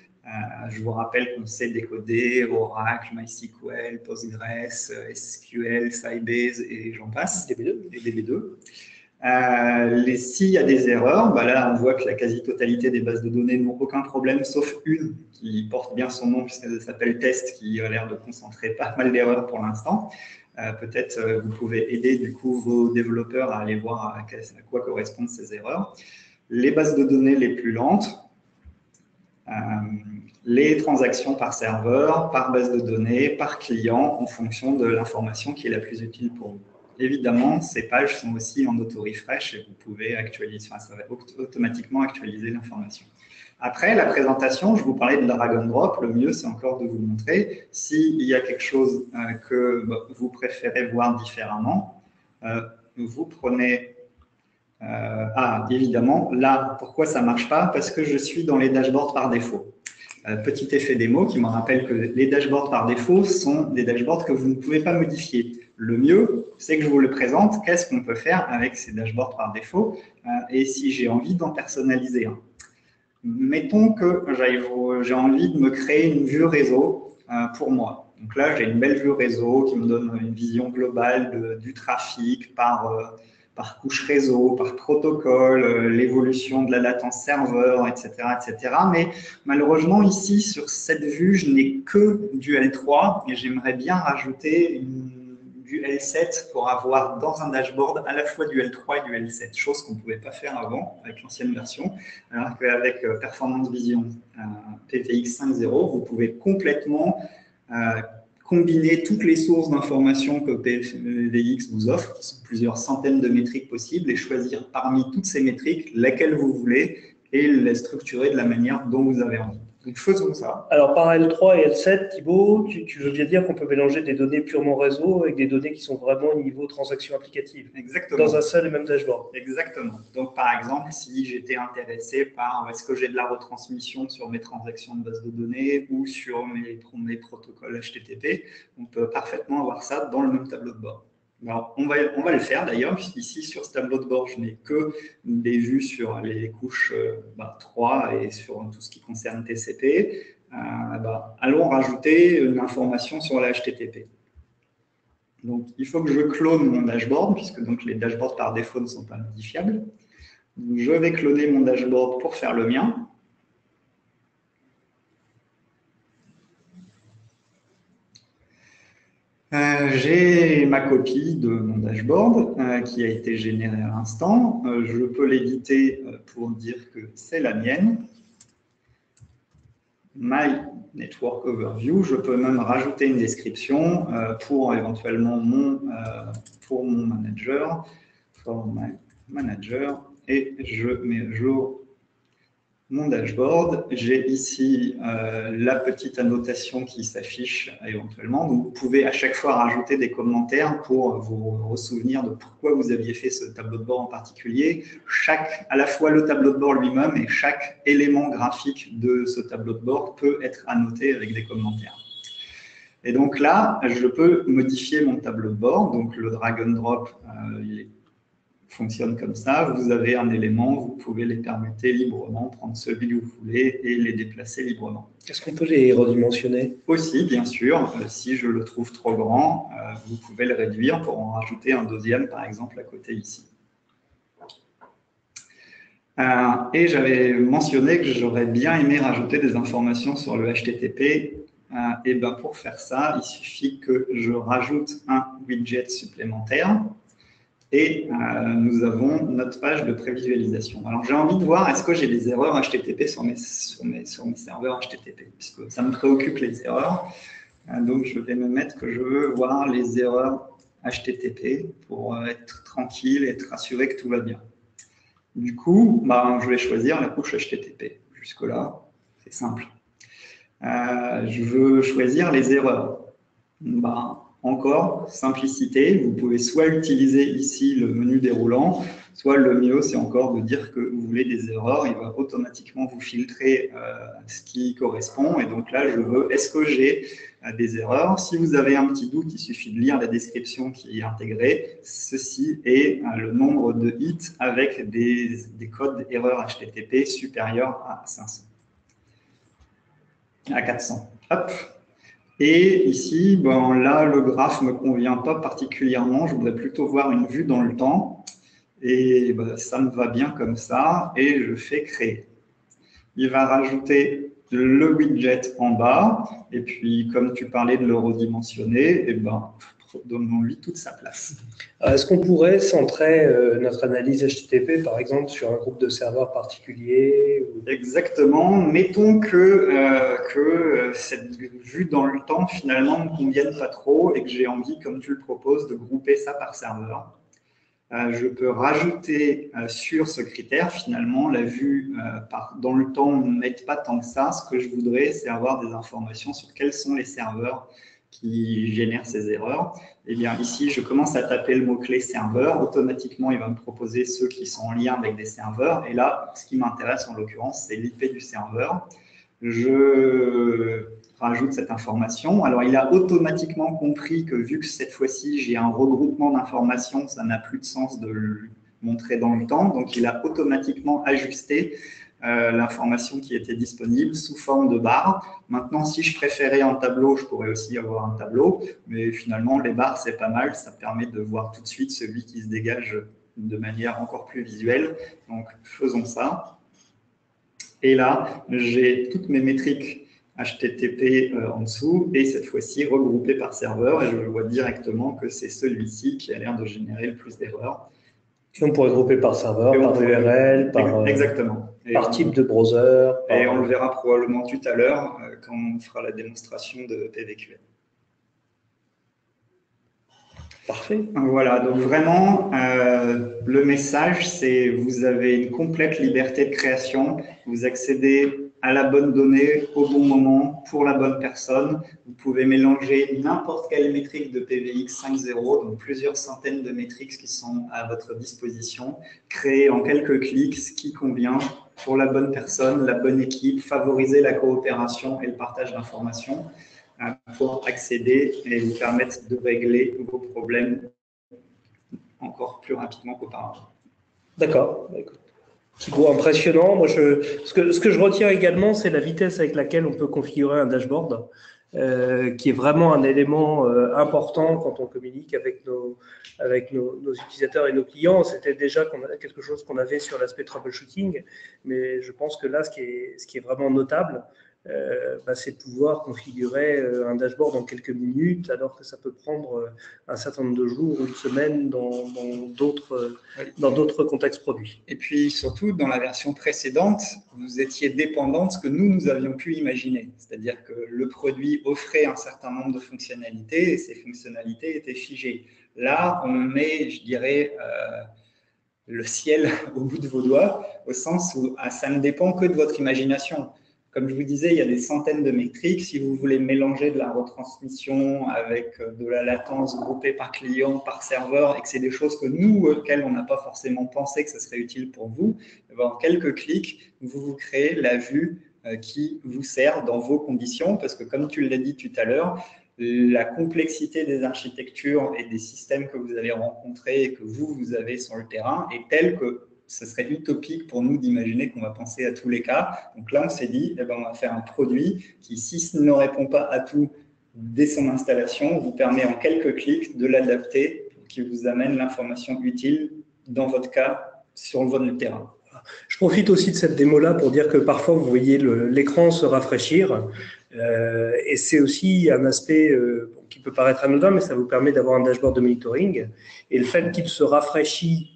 Je vous rappelle qu'on sait décoder Oracle, MySQL, Postgres, SQL, Sybase et j'en passe, DB2. Et DB2. S'il y a des erreurs, là on voit que la quasi-totalité des bases de données n'ont aucun problème, sauf une qui porte bien son nom puisqu'elle s'appelle test, qui a l'air de concentrer pas mal d'erreurs pour l'instant. Peut-être vous pouvez aider du coup vos développeurs à aller voir à quoi correspondent ces erreurs. Les bases de données les plus lentes, les transactions par serveur, par base de données, par client, en fonction de l'information qui est la plus utile pour vous. Évidemment, ces pages sont aussi en auto-refresh et vous pouvez actualiser, ça va automatiquement actualiser l'information. Après, la présentation, je vous parlais de drag and drop. Le mieux, c'est encore de vous montrer s'il y a quelque chose que vous préférez voir différemment. Vous prenez... évidemment, là, pourquoi ça ne marche pas? Parce que je suis dans les dashboards par défaut. Petit effet démo qui me rappelle que les dashboards par défaut sont des dashboards que vous ne pouvez pas modifier. Le mieux, c'est que je vous le présente. Qu'est-ce qu'on peut faire avec ces dashboards par défaut et si j'ai envie d'en personnaliser un? Mettons que j'ai envie de me créer une vue réseau pour moi. Donc là, j'ai une belle vue réseau qui me donne une vision globale du trafic par couche réseau, par protocole, l'évolution de la latence serveur, etc., etc. Mais malheureusement, ici, sur cette vue, je n'ai que du L3 et j'aimerais bien rajouter du L7 pour avoir dans un dashboard à la fois du L3 et du L7, chose qu'on ne pouvait pas faire avant avec l'ancienne version, alors qu'avec Performance Vision PVX 5.0, vous pouvez complètement combiner toutes les sources d'informations que PVX vous offre, qui sont plusieurs centaines de métriques possibles, et choisir parmi toutes ces métriques laquelle vous voulez et les structurer de la manière dont vous avez envie. Donc, faisons ça. Alors, par L3 et L7, Thibaut, tu veux bien dire qu'on peut mélanger des données purement réseau avec des données qui sont vraiment au niveau transaction applicative. Exactement. Dans un seul et même dashboard. Exactement. Donc, par exemple, si j'étais intéressé par est-ce que j'ai de la retransmission sur mes transactions de base de données ou sur mes protocoles HTTP, on peut parfaitement avoir ça dans le même tableau de bord. Alors, on va le faire d'ailleurs, puisqu'ici, sur ce tableau de bord, je n'ai que des vues sur les couches 3 et sur tout ce qui concerne TCP. Allons rajouter une information sur la HTTP. Donc, il faut que je clone mon dashboard, puisque donc, les dashboards par défaut ne sont pas modifiables. Donc, je vais cloner mon dashboard pour faire le mien. J'ai ma copie de mon dashboard qui a été générée à l'instant. Je peux l'éditer pour dire que c'est la mienne. My Network Overview. Je peux même rajouter une description pour éventuellement pour mon manager, for my manager, et je mets à jour mon dashboard. J'ai ici la petite annotation qui s'affiche éventuellement. Donc, vous pouvez à chaque fois rajouter des commentaires pour vous ressouvenir de pourquoi vous aviez fait ce tableau de bord en particulier. À la fois le tableau de bord lui-même et chaque élément graphique de ce tableau de bord peut être annoté avec des commentaires. Et donc là, je peux modifier mon tableau de bord. Donc le drag and drop, il fonctionne comme ça. Vous avez un élément, vous pouvez les permuter librement, prendre celui que vous voulez et les déplacer librement. Est-ce qu'on peut les redimensionner? Aussi, bien sûr. Si je le trouve trop grand, vous pouvez le réduire pour en rajouter un deuxième, par exemple, à côté ici. Et j'avais mentionné que j'aurais bien aimé rajouter des informations sur le HTTP. Et ben pour faire ça, il suffit que je rajoute un widget supplémentaire. Et nous avons notre page de prévisualisation. Alors, j'ai envie de voir, est-ce que j'ai des erreurs HTTP sur mes serveurs HTTP, puisque ça me préoccupe les erreurs. Donc, je vais me mettre que je veux voir les erreurs HTTP pour être tranquille et être assuré que tout va bien. Du coup, je vais choisir la couche HTTP. Jusque-là, c'est simple. Je veux choisir les erreurs. Encore, simplicité, vous pouvez soit utiliser ici le menu déroulant, soit le mieux, c'est encore de dire que vous voulez des erreurs, il va automatiquement vous filtrer ce qui correspond. Et donc là, je veux, est-ce que j'ai des erreurs? Si vous avez un petit doute, il suffit de lire la description qui est intégrée. Ceci est le nombre de hits avec des codes erreurs HTTP supérieurs à 500, à 400. Hop. Et ici, là, le graphe ne me convient pas particulièrement. Je voudrais plutôt voir une vue dans le temps. Et ça me va bien comme ça. Et je fais créer. Il va rajouter le widget en bas. Et puis, comme tu parlais de le redimensionner, donnons-lui toute sa place. Est-ce qu'on pourrait centrer notre analyse HTTP, par exemple, sur un groupe de serveurs particulier ou... Exactement. Mettons que cette vue dans le temps, finalement, ne me convienne pas trop et que j'ai envie, comme tu le proposes, de grouper ça par serveur. Je peux rajouter sur ce critère, finalement, la vue dans le temps ne m'aide pas tant que ça. Ce que je voudrais, c'est avoir des informations sur quels sont les serveurs qui génèrent ces erreurs. Eh bien, ici, je commence à taper le mot-clé serveur. Automatiquement, il va me proposer ceux qui sont en lien avec des serveurs. Et là, ce qui m'intéresse en l'occurrence, c'est l'IP du serveur. Je rajoute cette information. Alors, il a automatiquement compris que vu que cette fois-ci, j'ai un regroupement d'informations, ça n'a plus de sens de le montrer dans le temps. Donc, il a automatiquement ajusté l'information qui était disponible sous forme de barres. Maintenant, si je préférais un tableau, je pourrais aussi avoir un tableau, mais finalement, les barres, c'est pas mal, ça permet de voir tout de suite celui qui se dégage de manière encore plus visuelle. Donc, faisons ça. Et là, j'ai toutes mes métriques HTTP en dessous, et cette fois-ci regroupées par serveur, et je vois directement que c'est celui-ci qui a l'air de générer le plus d'erreurs. Et on pourrait grouper par serveur, par URL, exactement. Par type de browser. Et on le verra probablement tout à l'heure quand on fera la démonstration de PVQL. Parfait. Voilà, donc vraiment, le message, c'est vous avez une complète liberté de création, vous accédez à la bonne donnée au bon moment pour la bonne personne. Vous pouvez mélanger n'importe quelle métrique de PVX 5.0, donc plusieurs centaines de métriques qui sont à votre disposition, créer en quelques clics ce qui convient pour la bonne personne, la bonne équipe, favoriser la coopération et le partage d'informations pour accéder et vous permettre de régler vos problèmes encore plus rapidement qu'auparavant. D'accord. Thibaut, impressionnant. Moi, ce que je retiens également, c'est la vitesse avec laquelle on peut configurer un dashboard, qui est vraiment un élément important quand on communique avec nos utilisateurs et nos clients. C'était déjà quelque chose qu'on avait sur l'aspect troubleshooting, mais je pense que là, ce qui est vraiment notable, c'est de pouvoir configurer un dashboard en quelques minutes, alors que ça peut prendre un certain nombre de jours ou une semaine dans d'autres contextes produits. Et puis surtout, dans la version précédente, vous étiez dépendant de ce que nous avions pu imaginer. C'est-à-dire que le produit offrait un certain nombre de fonctionnalités et ces fonctionnalités étaient figées. Là, on met, je dirais, le ciel au bout de vos doigts, au sens où ça ne dépend que de votre imagination. Comme je vous disais, il y a des centaines de métriques. Si vous voulez mélanger de la retransmission avec de la latence groupée par client, par serveur, et que c'est des choses que nous, auxquelles on n'a pas forcément pensé que ce serait utile pour vous, en quelques clics, vous créez la vue qui vous sert dans vos conditions, parce que comme tu l'as dit tout à l'heure, la complexité des architectures et des systèmes que vous allez rencontrer et que vous avez sur le terrain est telle que ce serait utopique pour nous d'imaginer qu'on va penser à tous les cas. Donc là, on s'est dit, on va faire un produit qui, s'il ne répond pas à tout dès son installation, vous permet en quelques clics de l'adapter, qui vous amène l'information utile dans votre cas sur votre terrain. Je profite aussi de cette démo-là pour dire que parfois, vous voyez l'écran se rafraîchir. Et c'est aussi un aspect qui peut paraître anodin, mais ça vous permet d'avoir un dashboard de monitoring. Et le fait qu'il se rafraîchit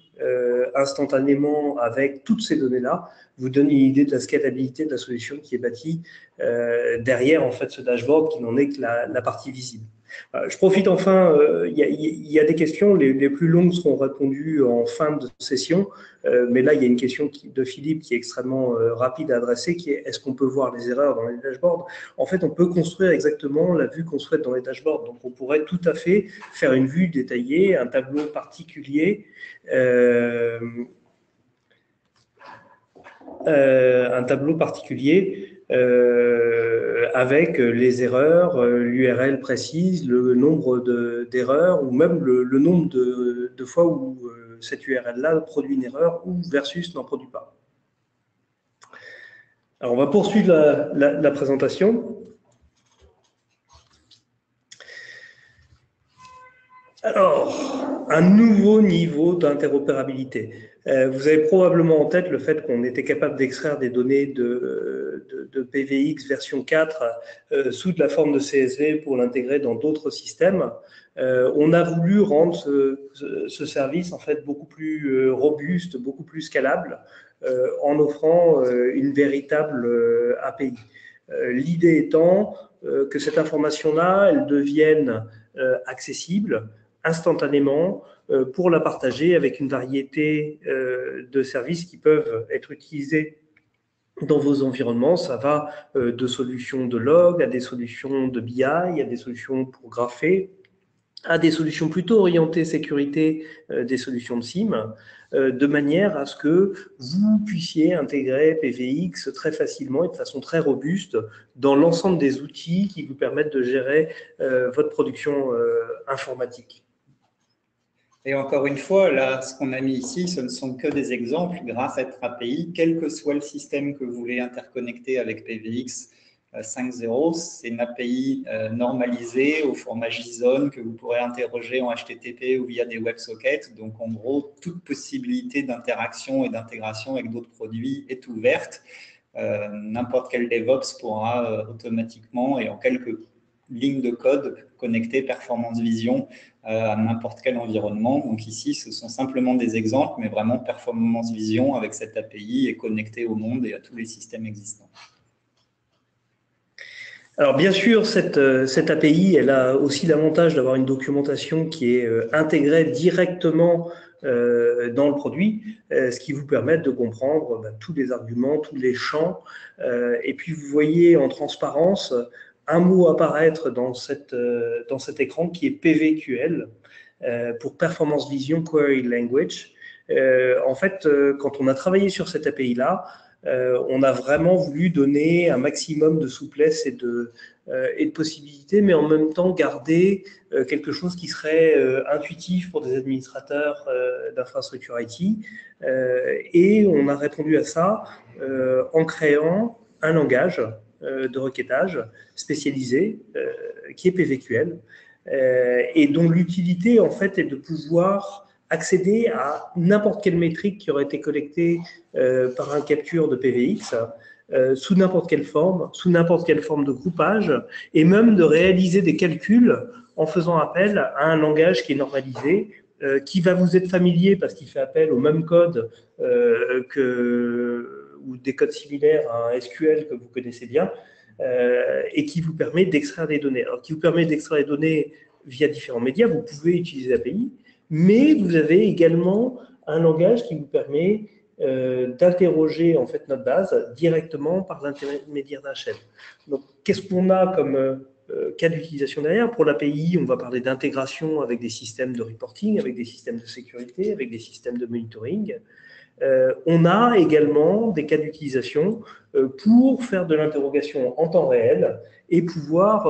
instantanément avec toutes ces données-là vous donne une idée de la scalabilité de la solution qui est bâtie derrière en fait ce dashboard qui n'en est que la partie visible. Je profite enfin, il y a des questions, les plus longues seront répondues en fin de session, mais là il y a une question de Philippe qui est extrêmement rapide à adresser, qui est est-ce qu'on peut voir les erreurs dans les dashboards? En fait, on peut construire exactement la vue qu'on souhaite dans les dashboards, donc on pourrait tout à fait faire une vue détaillée, un tableau particulier, avec les erreurs, l'URL précise, le nombre d'erreurs ou même le nombre de fois où cette URL-là produit une erreur ou versus n'en produit pas. Alors, on va poursuivre la présentation. Alors, un nouveau niveau d'interopérabilité. Vous avez probablement en tête le fait qu'on était capable d'extraire des données de PVX version 4 sous de la forme de CSV pour l'intégrer dans d'autres systèmes. On a voulu rendre ce service en fait beaucoup plus robuste, beaucoup plus scalable, en offrant une véritable API. L'idée étant que cette information-là, elle devienne accessible instantanément pour la partager avec une variété de services qui peuvent être utilisés dans vos environnements. Ça va de solutions de log à des solutions de BI, à des solutions pour grapher, à des solutions plutôt orientées sécurité, des solutions de SIEM, de manière à ce que vous puissiez intégrer PVX très facilement et de façon très robuste dans l'ensemble des outils qui vous permettent de gérer votre production informatique. Et encore une fois, là, ce qu'on a mis ici, ce ne sont que des exemples grâce à cette API, quel que soit le système que vous voulez interconnecter avec PVX 5.0, c'est une API normalisée au format JSON que vous pourrez interroger en HTTP ou via des WebSockets. Donc, en gros, toute possibilité d'interaction et d'intégration avec d'autres produits est ouverte. N'importe quel DevOps pourra automatiquement et en quelques lignes de code connecter Performance Vision à n'importe quel environnement. Donc ici, ce sont simplement des exemples, mais vraiment Performance Vision avec cette API est connectée au monde et à tous les systèmes existants. Alors bien sûr, cette API, elle a aussi l'avantage d'avoir une documentation qui est intégrée directement dans le produit, ce qui vous permet de comprendre tous les arguments, tous les champs. Et puis vous voyez en transparence un mot apparaître dans cet écran qui est PVQL, pour Performance Vision Query Language. En fait, quand on a travaillé sur cette API-là, on a vraiment voulu donner un maximum de souplesse et de possibilités, mais en même temps garder quelque chose qui serait intuitif pour des administrateurs d'infrastructure IT. Et on a répondu à ça en créant un langage de requêtage spécialisé qui est PVQL et dont l'utilité en fait est de pouvoir accéder à n'importe quelle métrique qui aurait été collectée par un capture de PVX sous n'importe quelle forme de groupage, et même de réaliser des calculs en faisant appel à un langage qui est normalisé, qui va vous être familier parce qu'il fait appel au même code ou des codes similaires à un SQL que vous connaissez bien, et qui vous permet d'extraire des données. Alors, qui vous permet d'extraire des données via différents médias, vous pouvez utiliser l'API, mais vous avez également un langage qui vous permet d'interroger en fait notre base directement par l'intermédiaire d'un shell. Donc, qu'est-ce qu'on a comme cas d'utilisation derrière? Pour l'API, on va parler d'intégration avec des systèmes de reporting, avec des systèmes de sécurité, avec des systèmes de monitoring. On a également des cas d'utilisation pour faire de l'interrogation en temps réel et pouvoir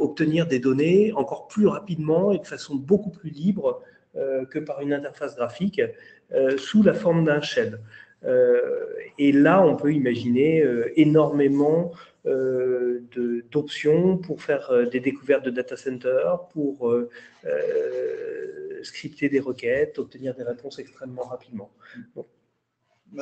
obtenir des données encore plus rapidement et de façon beaucoup plus libre que par une interface graphique sous la forme d'un shell. Et là, on peut imaginer énormément d'options pour faire des découvertes de data centers, pour scripter des requêtes, obtenir des réponses extrêmement rapidement. Donc,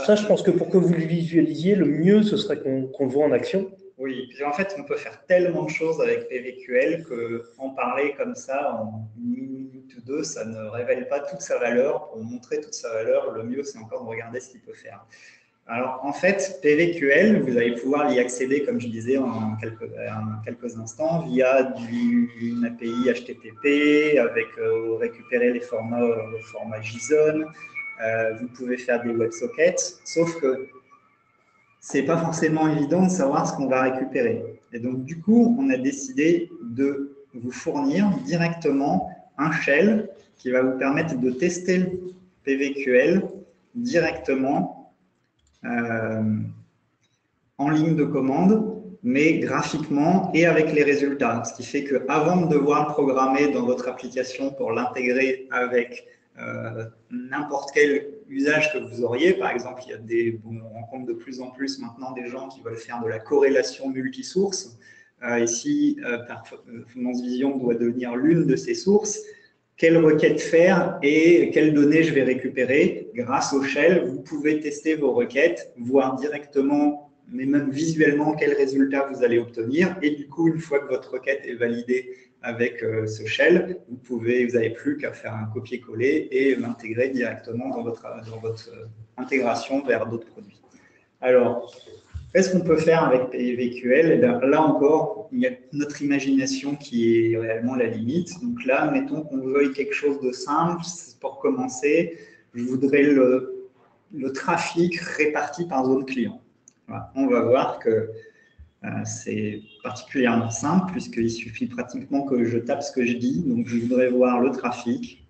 ça, je pense que pour que vous le visualisiez, le mieux, ce serait qu'on le voit en action. Oui, puis en fait, on peut faire tellement de choses avec PVQL qu'en parler comme ça en une minute ou deux, ça ne révèle pas toute sa valeur. Pour montrer toute sa valeur, le mieux, c'est encore de regarder ce qu'il peut faire. Alors, en fait, PVQL, vous allez pouvoir y accéder, comme je disais en quelques instants, via une API HTTP, avec récupérer les formats JSON. Vous pouvez faire des WebSockets, sauf que c'est pas forcément évident de savoir ce qu'on va récupérer. Et donc, du coup, on a décidé de vous fournir directement un shell qui va vous permettre de tester le PVQL directement en ligne de commande, mais graphiquement et avec les résultats. Ce qui fait qu'avant de devoir programmer dans votre application pour l'intégrer avec n'importe quel usage que vous auriez, par exemple, on rencontre de plus en plus maintenant des gens qui veulent faire de la corrélation multisource. Ici, Performance Vision doit devenir l'une de ces sources. Quelle requête faire et quelles données je vais récupérer? Grâce au shell, vous pouvez tester vos requêtes, voir directement, mais même visuellement, quels résultats vous allez obtenir. Et du coup, une fois que votre requête est validée avec ce shell, vous n'avez plus qu'à faire un copier-coller et l'intégrer directement dans votre intégration vers d'autres produits. Alors, qu'est-ce qu'on peut faire avec PVQL? Et bien, là encore, il y a notre imagination qui est réellement la limite. Donc là, mettons qu'on veuille quelque chose de simple. Pour commencer, je voudrais le trafic réparti par zone client. Voilà. On va voir que c'est particulièrement simple puisqu'il suffit pratiquement que je tape ce que je dis. Donc, je voudrais voir le trafic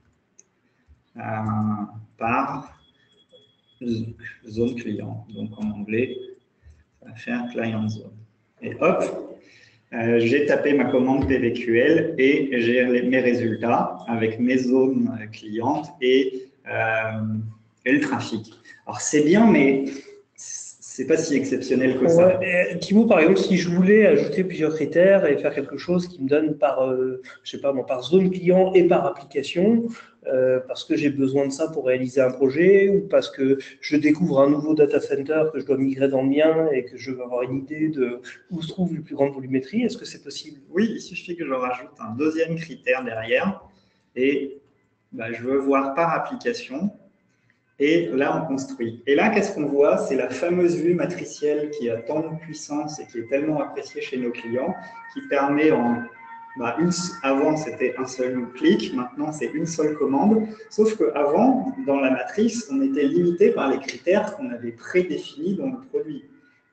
par zone client. Donc, en anglais, ça va faire client zone. Et hop, j'ai tapé ma commande PVQL et j'ai mes résultats avec mes zones clientes et le trafic. Alors, c'est bien, mais c'est pas si exceptionnel que ça. Ouais. Thibaut, par exemple, si je voulais ajouter plusieurs critères et faire quelque chose qui me donne par, je sais pas, par zone client et par application, parce que j'ai besoin de ça pour réaliser un projet ou parce que je découvre un nouveau data center que je dois migrer dans le mien et que je veux avoir une idée de où se trouve la plus grande volumétrie, est-ce que c'est possible? Oui, il suffit que je rajoute un deuxième critère derrière et je veux voir par application. Et là, on construit. Et là, qu'est-ce qu'on voit? C'est la fameuse vue matricielle qui a tant de puissance et qui est tellement appréciée chez nos clients, qui permet avant, c'était un seul clic, maintenant, c'est une seule commande. Sauf qu'avant, dans la matrice, on était limité par les critères qu'on avait prédéfinis dans le produit.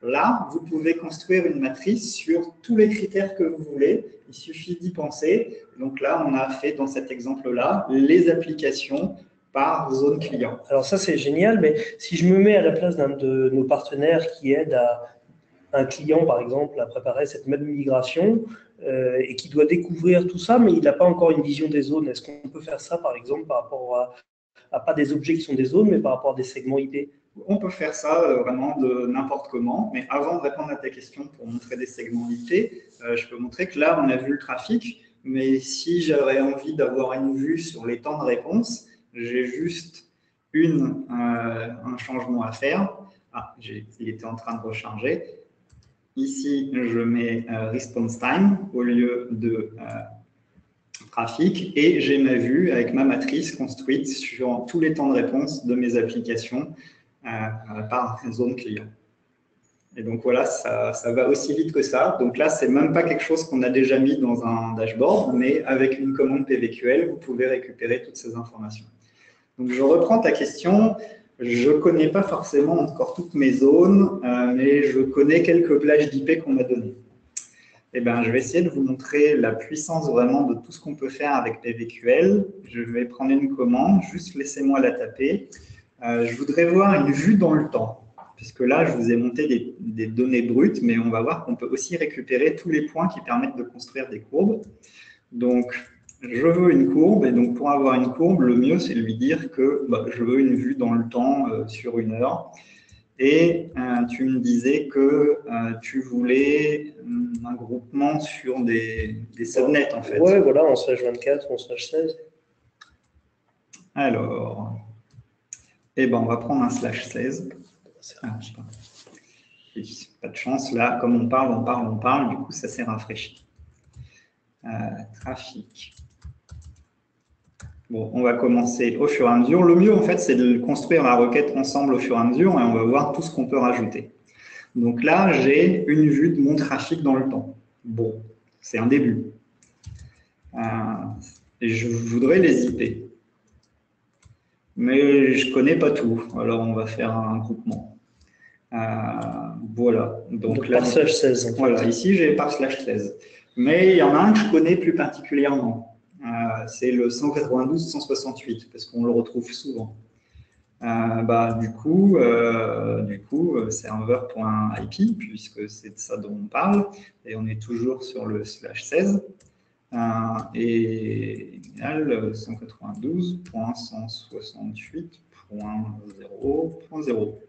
Là, vous pouvez construire une matrice sur tous les critères que vous voulez. Il suffit d'y penser. Donc là, on a fait, dans cet exemple-là, les applications par zone client. Alors ça, c'est génial, mais si je me mets à la place d'un de nos partenaires qui aide un client, par exemple, à préparer cette même migration et qui doit découvrir tout ça, mais il n'a pas encore une vision des zones, est-ce qu'on peut faire ça, par exemple, par rapport à pas des objets qui sont des zones, mais par rapport à des segments IP? On peut faire ça vraiment de n'importe comment, mais avant de répondre à ta question pour montrer des segments IP, je peux montrer que là, on a vu le trafic, mais si j'avais envie d'avoir une vue sur les temps de réponse, j'ai juste un changement à faire. Il était en train de recharger. ici, je mets response time au lieu de trafic et j'ai ma vue avec ma matrice construite sur tous les temps de réponse de mes applications par zone client. Et donc voilà, ça va aussi vite que ça. Donc là, c'est même pas quelque chose qu'on a déjà mis dans un dashboard, mais avec une commande PVQL, vous pouvez récupérer toutes ces informations. Donc je reprends ta question. Je ne connais pas forcément encore toutes mes zones, mais je connais quelques plages d'IP qu'on m'a données. Eh bien, je vais essayer de vous montrer la puissance vraiment de tout ce qu'on peut faire avec PVQL. Je vais prendre une commande, juste laissez-moi la taper. Je voudrais voir une vue dans le temps, puisque là, je vous ai monté des données brutes, mais on va voir qu'on peut aussi récupérer tous les points qui permettent de construire des courbes. Donc, je veux une courbe, et donc pour avoir une courbe, le mieux, c'est de lui dire que je veux une vue dans le temps sur 1 heure. Et tu me disais que tu voulais un groupement sur des subnets, en fait. Ouais, voilà, en /24, en /16. Alors, eh ben, on va prendre un /16. Pas de chance, là, comme on parle, du coup, ça s'est rafraîchi. Trafic. Bon, on va commencer au fur et à mesure. Le mieux, en fait, c'est de construire la requête ensemble au fur et à mesure et on va voir tout ce qu'on peut rajouter. Donc là, j'ai une vue de mon trafic dans le temps. Bon, c'est un début. Et je voudrais les IP. Mais je ne connais pas tout. Alors, on va faire un groupement. Voilà. Donc là, par /16. En fait. Voilà, ici, j'ai par /16. Mais il y en a un que je connais plus particulièrement. C'est le 192.168, parce qu'on le retrouve souvent. Du coup, serveur.ip, puisque c'est de ça dont on parle, et on est toujours sur le /16, et 192.168.0.0.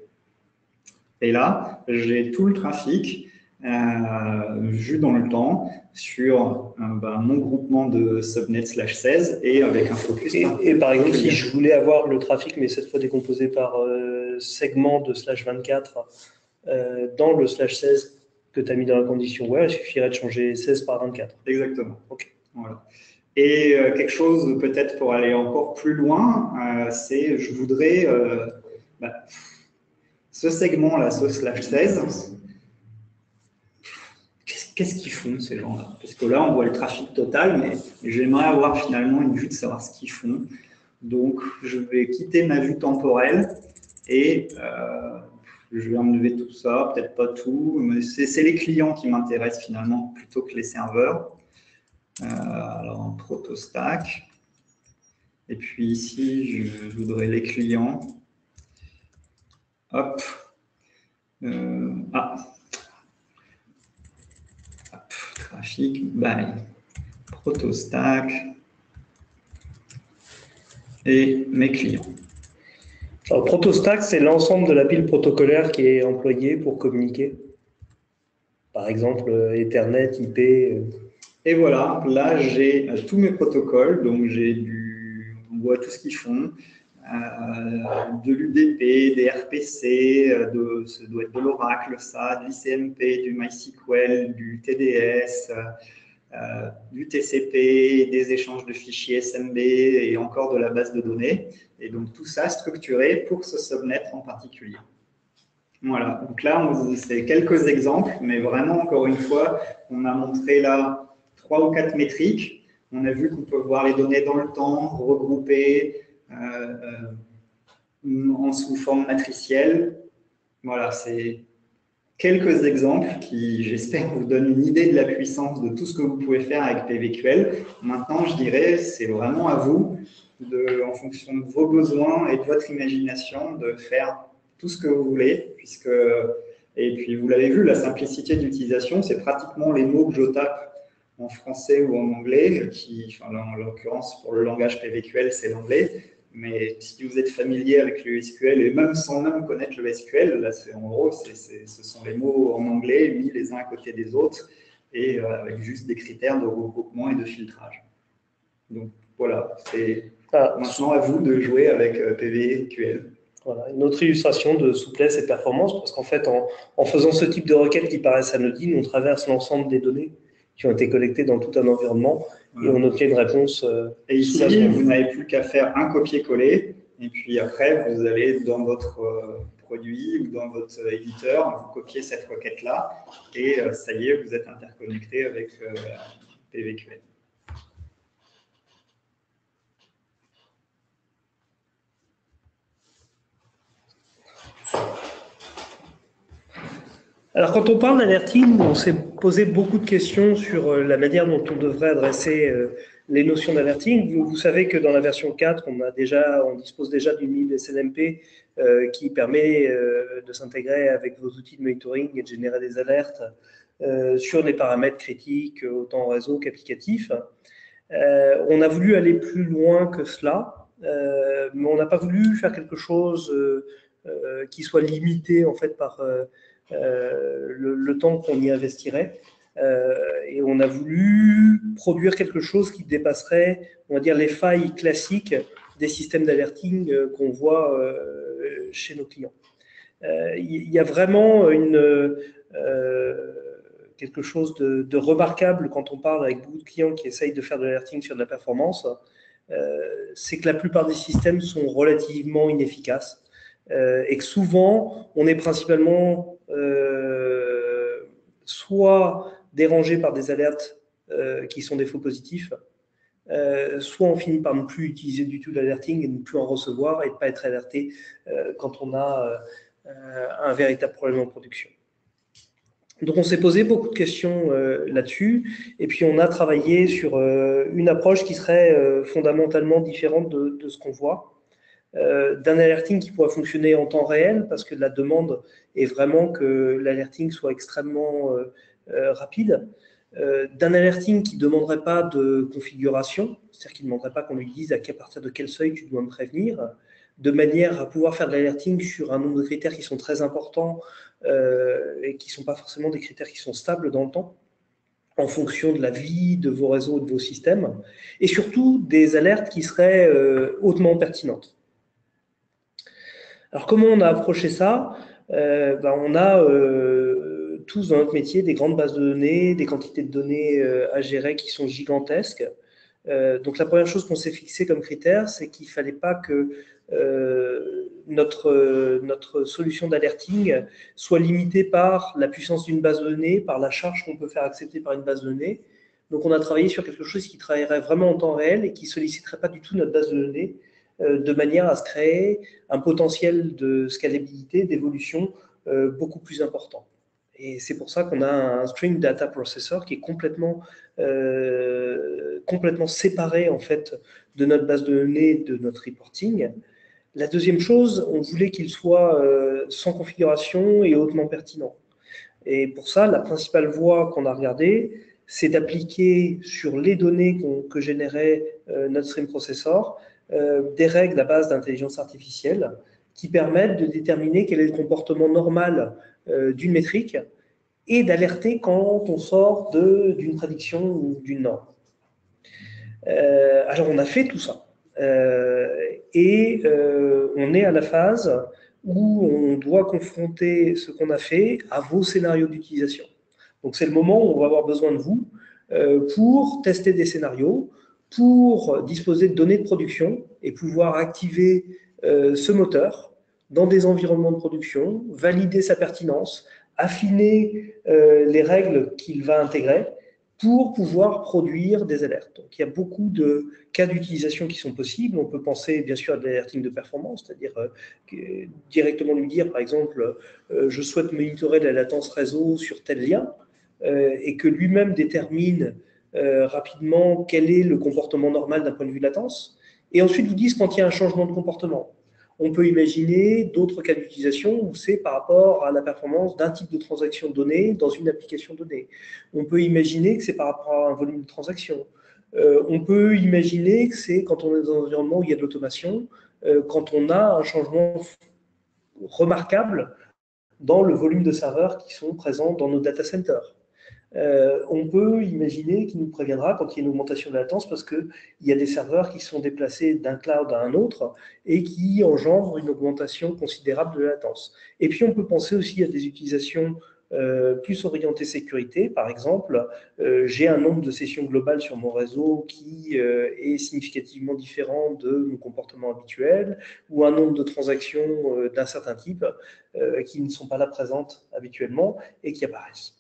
Et là, j'ai tout le trafic vu dans le temps sur mon groupement de subnet /16 et avec un focus. Et par exemple, si je voulais avoir le trafic, mais cette fois décomposé par segment de /24 dans le /16 que tu as mis dans la condition where, il suffirait de changer 16 par 24. Exactement. Ok. Voilà. Et quelque chose peut-être pour aller encore plus loin, c'est je voudrais ce segment-là, ce /16, qu'est-ce qu'ils font ces gens-là? Parce que là, on voit le trafic total, mais j'aimerais avoir finalement une vue de savoir ce qu'ils font. Donc, je vais quitter ma vue temporelle et je vais enlever tout ça, peut-être pas tout, mais c'est les clients qui m'intéressent finalement plutôt que les serveurs. Alors, en protostack. Et puis ici, je voudrais les clients. Hop. Trafic, by protostack et mes clients. Alors, protostack, c'est l'ensemble de la pile protocolaire qui est employée pour communiquer. Par exemple, Ethernet, IP. Et voilà, là j'ai tous mes protocoles, donc on voit tout ce qu'ils font. De l'UDP, des RPC, ça doit être de l'Oracle, ça, de l'ICMP, du MySQL, du TDS, du TCP, des échanges de fichiers SMB et encore de la base de données. Et donc tout ça structuré pour ce subnet en particulier. Voilà, donc là, c'est quelques exemples, mais vraiment, encore une fois, on a montré là 3 ou 4 métriques. On a vu qu'on peut voir les données dans le temps, regroupées, sous forme matricielle. Voilà, c'est quelques exemples qui, j'espère, vous donnent une idée de la puissance de tout ce que vous pouvez faire avec PVQL. Maintenant, je dirais, c'est vraiment à vous, en fonction de vos besoins et de votre imagination, de faire tout ce que vous voulez, et puis vous l'avez vu, la simplicité d'utilisation, c'est pratiquement les mots que je tape en français ou en anglais, en l'occurrence, pour le langage PVQL, c'est l'anglais. Mais si vous êtes familier avec le SQL et même sans même connaître le SQL, là, en gros, ce sont les mots en anglais mis les uns à côté des autres et avec juste des critères de regroupement et de filtrage. Donc voilà, c'est maintenant à vous de jouer avec PVQL. Voilà, une autre illustration de souplesse et de performance, parce qu'en fait, en faisant ce type de requêtes qui paraissent anodines, on traverse l'ensemble des données qui ont été collectées dans tout un environnement et on obtient une réponse. Et ici, vous n'avez plus qu'à faire un copier-coller, et puis après, vous allez dans votre produit ou dans votre éditeur, vous copiez cette requête-là, et ça y est, vous êtes interconnecté avec PVQL. Alors, quand on parle d'alerting, on s'est posé beaucoup de questions sur la manière dont on devrait adresser les notions d'alerting. Vous savez que dans la version 4, on dispose déjà d'une libre SNMP qui permet de s'intégrer avec vos outils de monitoring et de générer des alertes sur des paramètres critiques, autant réseau qu'applicatif. On a voulu aller plus loin que cela, mais on n'a pas voulu faire quelque chose qui soit limité en fait par le temps qu'on y investirait. Et on a voulu produire quelque chose qui dépasserait, on va dire, les failles classiques des systèmes d'alerting qu'on voit chez nos clients. Il y a vraiment quelque chose de remarquable quand on parle avec beaucoup de clients qui essayent de faire de l'alerting sur de la performance, c'est que la plupart des systèmes sont relativement inefficaces et que souvent, on est principalement soit dérangé par des alertes qui sont des faux positifs, soit on finit par ne plus utiliser du tout l'alerting et ne plus en recevoir et ne pas être alerté quand on a un véritable problème en production. Donc on s'est posé beaucoup de questions là-dessus et puis on a travaillé sur une approche qui serait fondamentalement différente de ce qu'on voit. D'un alerting qui pourrait fonctionner en temps réel parce que la demande est vraiment que l'alerting soit extrêmement rapide, d'un alerting qui ne demanderait pas de configuration, c'est-à-dire qui ne demanderait pas qu'on lui dise à partir de quel seuil tu dois me prévenir, de manière à pouvoir faire de l'alerting sur un nombre de critères qui sont très importants et qui ne sont pas forcément des critères qui sont stables dans le temps, en fonction de la vie de vos réseaux et de vos systèmes, et surtout des alertes qui seraient hautement pertinentes. Alors, comment on a approché ça? On a tous dans notre métier des grandes bases de données, des quantités de données à gérer qui sont gigantesques. Donc, la première chose qu'on s'est fixé comme critère, c'est qu'il ne fallait pas que notre solution d'alerting soit limitée par la puissance d'une base de données, par la charge qu'on peut faire accepter par une base de données. Donc, on a travaillé sur quelque chose qui travaillerait vraiment en temps réel et qui ne solliciterait pas du tout notre base de données, de manière à se créer un potentiel de scalabilité, d'évolution beaucoup plus important. Et c'est pour ça qu'on a un String Data Processor qui est complètement séparé en fait de notre base de données, de notre reporting. La deuxième chose, on voulait qu'il soit sans configuration et hautement pertinent. Et pour ça, la principale voie qu'on a regardée, c'est d'appliquer sur les données que générait notre Stream Processor des règles à base d'intelligence artificielle qui permettent de déterminer quel est le comportement normal d'une métrique et d'alerter quand on sort d'une prédiction ou d'une norme. Alors, on a fait tout ça. Et on est à la phase où on doit confronter ce qu'on a fait à vos scénarios d'utilisation. Donc, c'est le moment où on va avoir besoin de vous pour tester des scénarios, pour disposer de données de production et pouvoir activer ce moteur dans des environnements de production, valider sa pertinence, affiner les règles qu'il va intégrer pour pouvoir produire des alertes. Donc, il y a beaucoup de cas d'utilisation qui sont possibles. On peut penser bien sûr à de l'alerting de performance, c'est-à-dire directement lui dire, par exemple, je souhaite monitorer la latence réseau sur tel lien et que lui-même détermine rapidement quel est le comportement normal d'un point de vue latence, et ensuite vous dise quand il y a un changement de comportement. On peut imaginer d'autres cas d'utilisation où c'est par rapport à la performance d'un type de transaction donnée dans une application donnée. On peut imaginer que c'est par rapport à un volume de transaction. On peut imaginer que c'est quand on est dans un environnement où il y a de l'automation, quand on a un changement remarquable dans le volume de serveurs qui sont présents dans nos data centers. on peut imaginer qu'il nous préviendra quand il y a une augmentation de latence parce qu'il y a des serveurs qui sont déplacés d'un cloud à un autre et qui engendrent une augmentation considérable de latence. Et puis, on peut penser aussi à des utilisations plus orientées sécurité. Par exemple, j'ai un nombre de sessions globales sur mon réseau qui est significativement différent de mon comportement habituel ou un nombre de transactions d'un certain type qui ne sont pas là présentes habituellement et qui apparaissent.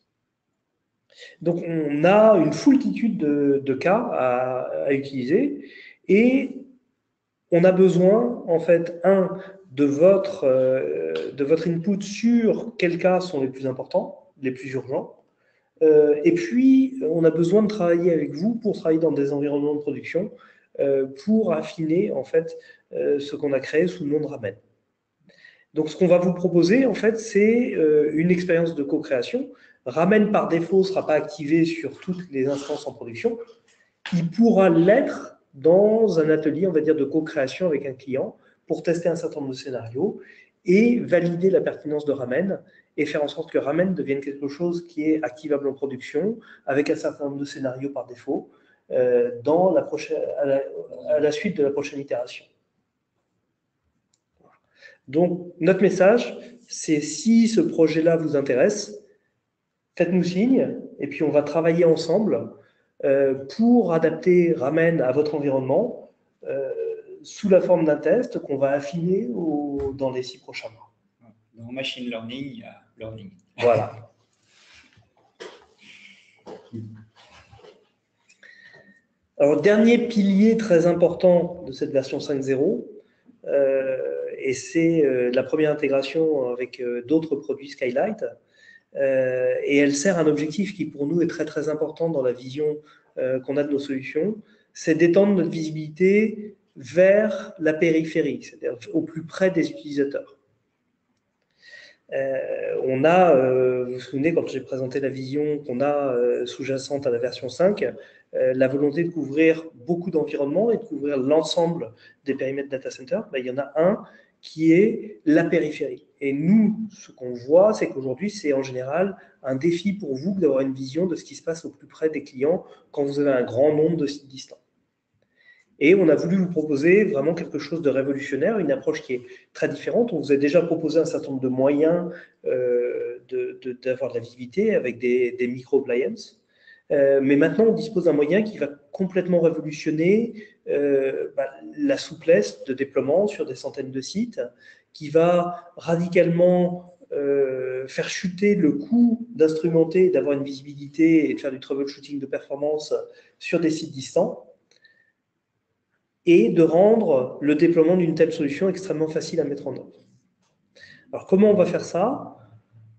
Donc, on a une foultitude de cas à utiliser et on a besoin, en fait, de votre input sur quels cas sont les plus importants, les plus urgents. Et puis, on a besoin de travailler avec vous pour travailler dans des environnements de production pour affiner, en fait, ce qu'on a créé sous le nom de Ramen. Donc, ce qu'on va vous proposer, en fait, c'est une expérience de co-création. Ramen, par défaut, ne sera pas activé sur toutes les instances en production. Il pourra l'être dans un atelier, on va dire, de co-création avec un client pour tester un certain nombre de scénarios et valider la pertinence de Ramen et faire en sorte que Ramen devienne quelque chose qui est activable en production avec un certain nombre de scénarios par défaut dans à la suite de la prochaine itération. Donc, notre message, c'est si ce projet-là vous intéresse, faites-nous signe et puis on va travailler ensemble pour adapter Ramen à votre environnement sous la forme d'un test qu'on va affiner dans les 6 prochains mois. Dans machine learning, il y a learning. Voilà. Alors, dernier pilier très important de cette version 5.0, et c'est la première intégration avec d'autres produits Skylight. Et elle sert un objectif qui pour nous est très très important dans la vision qu'on a de nos solutions, c'est d'étendre notre visibilité vers la périphérie, c'est-à-dire au plus près des utilisateurs. On a, vous vous souvenez quand j'ai présenté la vision qu'on a sous-jacente à la version 5, la volonté de couvrir beaucoup d'environnements et de couvrir l'ensemble des périmètres data center, il y en a un qui est la périphérie. Et nous, ce qu'on voit, c'est qu'aujourd'hui, c'est en général un défi pour vous d'avoir une vision de ce qui se passe au plus près des clients quand vous avez un grand nombre de sites distants. Et on a voulu vous proposer vraiment quelque chose de révolutionnaire, une approche qui est très différente. On vous a déjà proposé un certain nombre de moyens d'avoir de la visibilité avec des micro-appliances. Mais maintenant, on dispose d'un moyen qui va complètement révolutionner la souplesse de déploiement sur des centaines de sites, qui va radicalement faire chuter le coût d'instrumenter, d'avoir une visibilité et de faire du troubleshooting de performance sur des sites distants, et de rendre le déploiement d'une telle solution extrêmement facile à mettre en œuvre. Alors, comment on va faire ça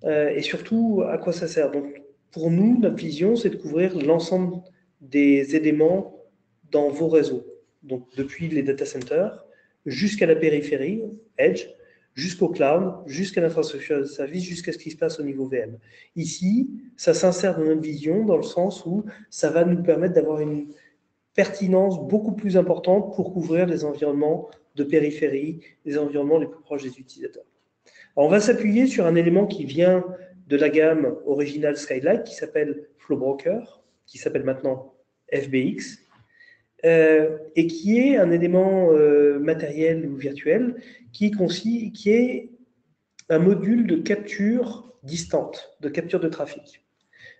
et surtout, à quoi ça sert? Donc, pour nous, notre vision, c'est de couvrir l'ensemble des éléments dans vos réseaux. Donc, depuis les data centers jusqu'à la périphérie, Edge, jusqu'au cloud, jusqu'à l'infrastructure de service, jusqu'à ce qui se passe au niveau VM. Ici, ça s'insère dans notre vision dans le sens où ça va nous permettre d'avoir une pertinence beaucoup plus importante pour couvrir les environnements de périphérie, les environnements les plus proches des utilisateurs. Alors, on va s'appuyer sur un élément qui vient de la gamme originale Skylight qui s'appelle FlowBroker, qui s'appelle maintenant FBX, et qui est un élément matériel ou virtuel qui est un module de capture distante, de capture de trafic.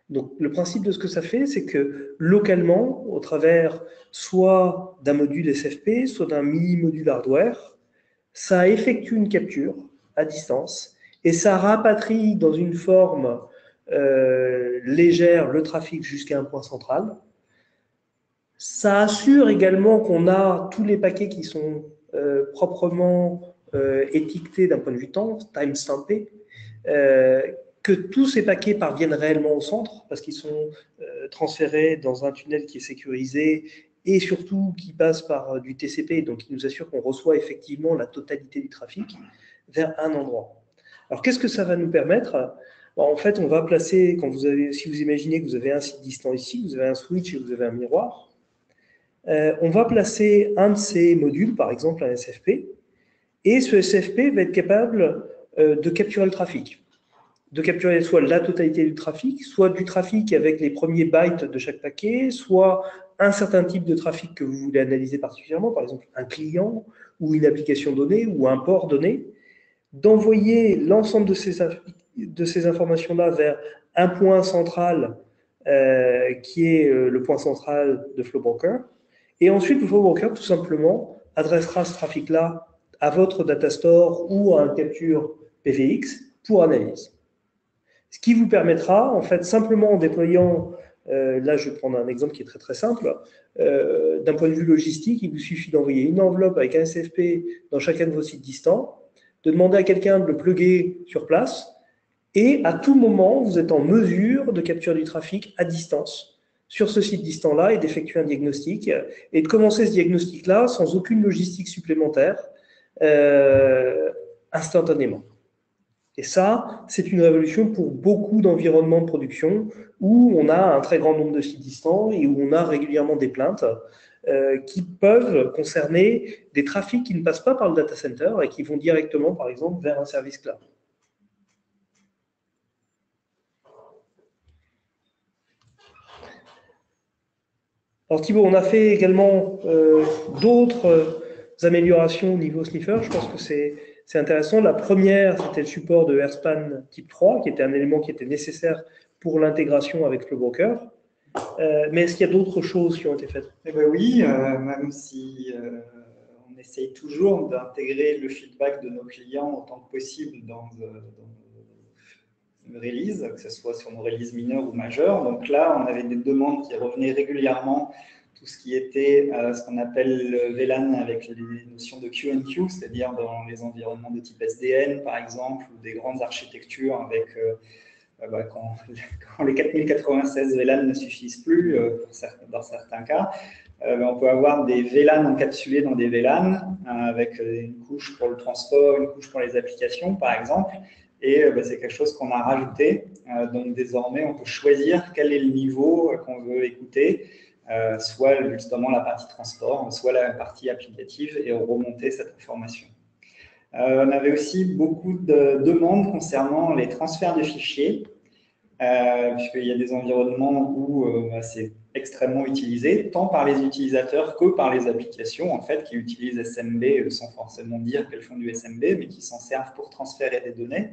Donc, le principe de ce que ça fait, c'est que localement, au travers soit d'un module SFP, soit d'un mini-module hardware, ça effectue une capture à distance et ça rapatrie dans une forme légère le trafic jusqu'à un point central. Ça assure également qu'on a tous les paquets qui sont proprement étiquetés d'un point de vue temps, time-stampés, que tous ces paquets parviennent réellement au centre parce qu'ils sont transférés dans un tunnel qui est sécurisé et surtout qui passe par du TCP, donc qui nous assure qu'on reçoit effectivement la totalité du trafic vers un endroit. Alors, qu'est-ce que ça va nous permettre? En fait, on va placer, si vous imaginez que vous avez un site distant ici, vous avez un switch et vous avez un miroir, on va placer un de ces modules, par exemple un SFP, et ce SFP va être capable de capturer le trafic. de capturer soit la totalité du trafic, soit du trafic avec les premiers bytes de chaque paquet, soit un certain type de trafic que vous voulez analyser particulièrement, par exemple un client ou une application donnée ou un port donné, d'envoyer l'ensemble de ces informations-là vers un point central qui est le point central de FlowBroker. Et ensuite, le FlowBroker, tout simplement, adressera ce trafic-là à votre data store ou à un capture PVX pour analyse. Ce qui vous permettra, en fait, simplement en déployant, là je vais prendre un exemple qui est très très simple, d'un point de vue logistique, il vous suffit d'envoyer une enveloppe avec un SFP dans chacun de vos sites distants, de demander à quelqu'un de le plugger sur place, et à tout moment, vous êtes en mesure de capturer du trafic à distance sur ce site distant-là et d'effectuer un diagnostic, et de commencer ce diagnostic-là sans aucune logistique supplémentaire, instantanément. Et ça, c'est une révolution pour beaucoup d'environnements de production où on a un très grand nombre de sites distants et où on a régulièrement des plaintes qui peuvent concerner des trafics qui ne passent pas par le data center et qui vont directement, par exemple, vers un service cloud. Alors Thibaut, on a fait également d'autres améliorations au niveau sniffer. Je pense que c'est intéressant. La première, c'était le support de AirSpan type 3, qui était un élément qui était nécessaire pour l'intégration avec FlowBroker. Mais est-ce qu'il y a d'autres choses qui ont été faites? Eh bien oui, même si on essaye toujours d'intégrer le feedback de nos clients autant que possible dans une release, que ce soit sur nos releases mineures ou majeures. Donc là, on avait des demandes qui revenaient régulièrement, tout ce qui était ce qu'on appelle le VLAN avec les notions de Q&Q, c'est-à-dire dans les environnements de type SDN, par exemple, ou des grandes architectures avec quand les 4096 VLAN ne suffisent plus, dans certains cas, on peut avoir des VLAN encapsulés dans des VLAN avec une couche pour le transport, une couche pour les applications, par exemple. Et c'est quelque chose qu'on a rajouté. Donc désormais, on peut choisir quel est le niveau qu'on veut écouter, soit justement la partie transport, soit la partie applicative, et remonter cette information. On avait aussi beaucoup de demandes concernant les transferts de fichiers, puisqu'il y a des environnements où c'est extrêmement utilisé, tant par les utilisateurs que par les applications, en fait, qui utilisent SMB sans forcément dire qu'elles font du SMB, mais qui s'en servent pour transférer des données.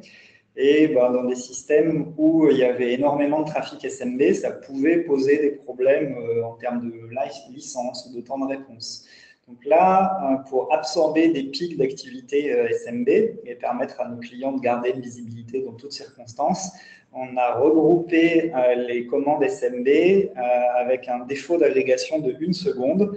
Et dans des systèmes où il y avait énormément de trafic SMB, ça pouvait poser des problèmes en termes de licence ou de temps de réponse. Donc là, pour absorber des pics d'activité SMB et permettre à nos clients de garder une visibilité dans toutes circonstances, on a regroupé les commandes SMB avec un défaut d'agrégation de 1 seconde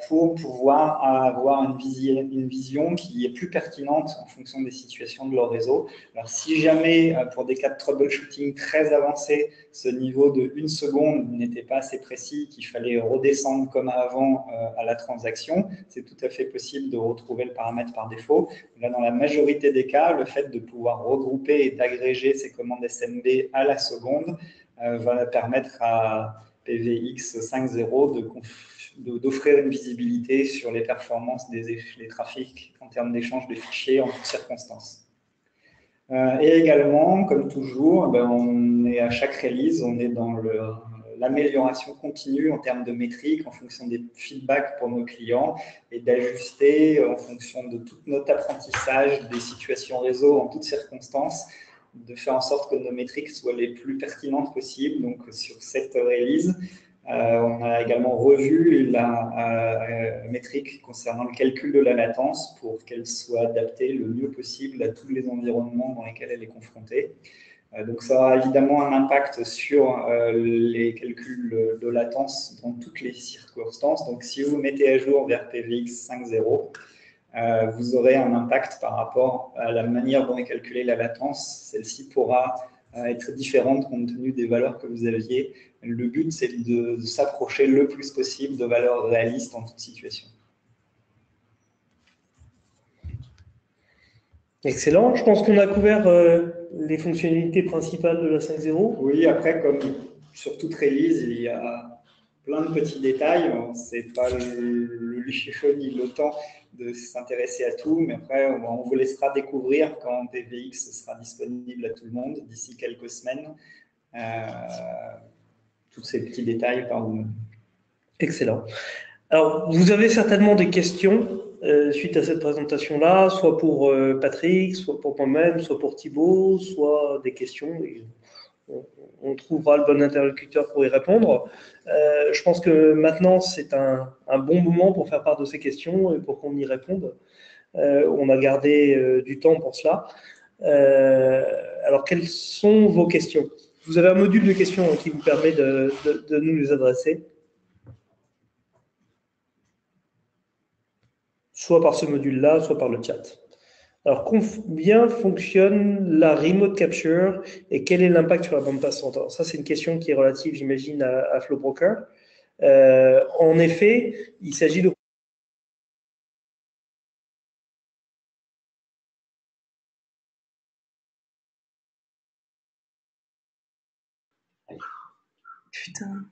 pour pouvoir avoir une vision qui est plus pertinente en fonction des situations de leur réseau. Alors, si jamais, pour des cas de troubleshooting très avancés, ce niveau de 1 seconde n'était pas assez précis, qu'il fallait redescendre comme avant à la transaction, c'est tout à fait possible de retrouver le paramètre par défaut. Là, dans la majorité des cas, le fait de pouvoir regrouper et d'agréger ces commandes SMB à la seconde va permettre à PVX 5.0 d'offrir une visibilité sur les performances des trafics en termes d'échange de fichiers en toutes circonstances. Et également, comme toujours, on est à chaque release, on est dans l'amélioration continue en termes de métriques, en fonction des feedbacks pour nos clients, et d'ajuster en fonction de tout notre apprentissage des situations réseau en toutes circonstances, de faire en sorte que nos métriques soient les plus pertinentes possibles. Donc sur cette release, on a également revu la métrique concernant le calcul de la latence pour qu'elle soit adaptée le mieux possible à tous les environnements dans lesquels elle est confrontée. Donc ça aura évidemment un impact sur les calculs de latence dans toutes les circonstances. Donc si vous mettez à jour vers PVX 5.0, vous aurez un impact par rapport à la manière dont est calculée la latence. Celle-ci pourra être différente compte tenu des valeurs que vous aviez. Le but, c'est de s'approcher le plus possible de valeurs réalistes en toute situation. Excellent. Je pense qu'on a couvert les fonctionnalités principales de la 5.0. Oui, après, comme sur toute release, il y a plein de petits détails. Ce n'est pas le lieu ni le temps de s'intéresser à tout, mais après, on vous laissera découvrir quand PVX sera disponible à tout le monde d'ici quelques semaines. Tous ces petits détails par vous. Excellent. Alors, vous avez certainement des questions suite à cette présentation-là, soit pour Patrick, soit pour moi-même, soit pour Thibaut, soit des questions. Et on trouvera le bon interlocuteur pour y répondre. Je pense que maintenant, c'est un bon moment pour faire part de ces questions et pour qu'on y réponde. On a gardé du temps pour cela. Alors, quelles sont vos questions? Vous avez un module de questions qui vous permet de nous les adresser. Soit par ce module-là, soit par le chat. Alors, combien fonctionne la remote capture et quel est l'impact sur la bande passante? Alors, ça, c'est une question qui est relative, j'imagine, à FlowBroker. En effet, il s'agit de... Putain.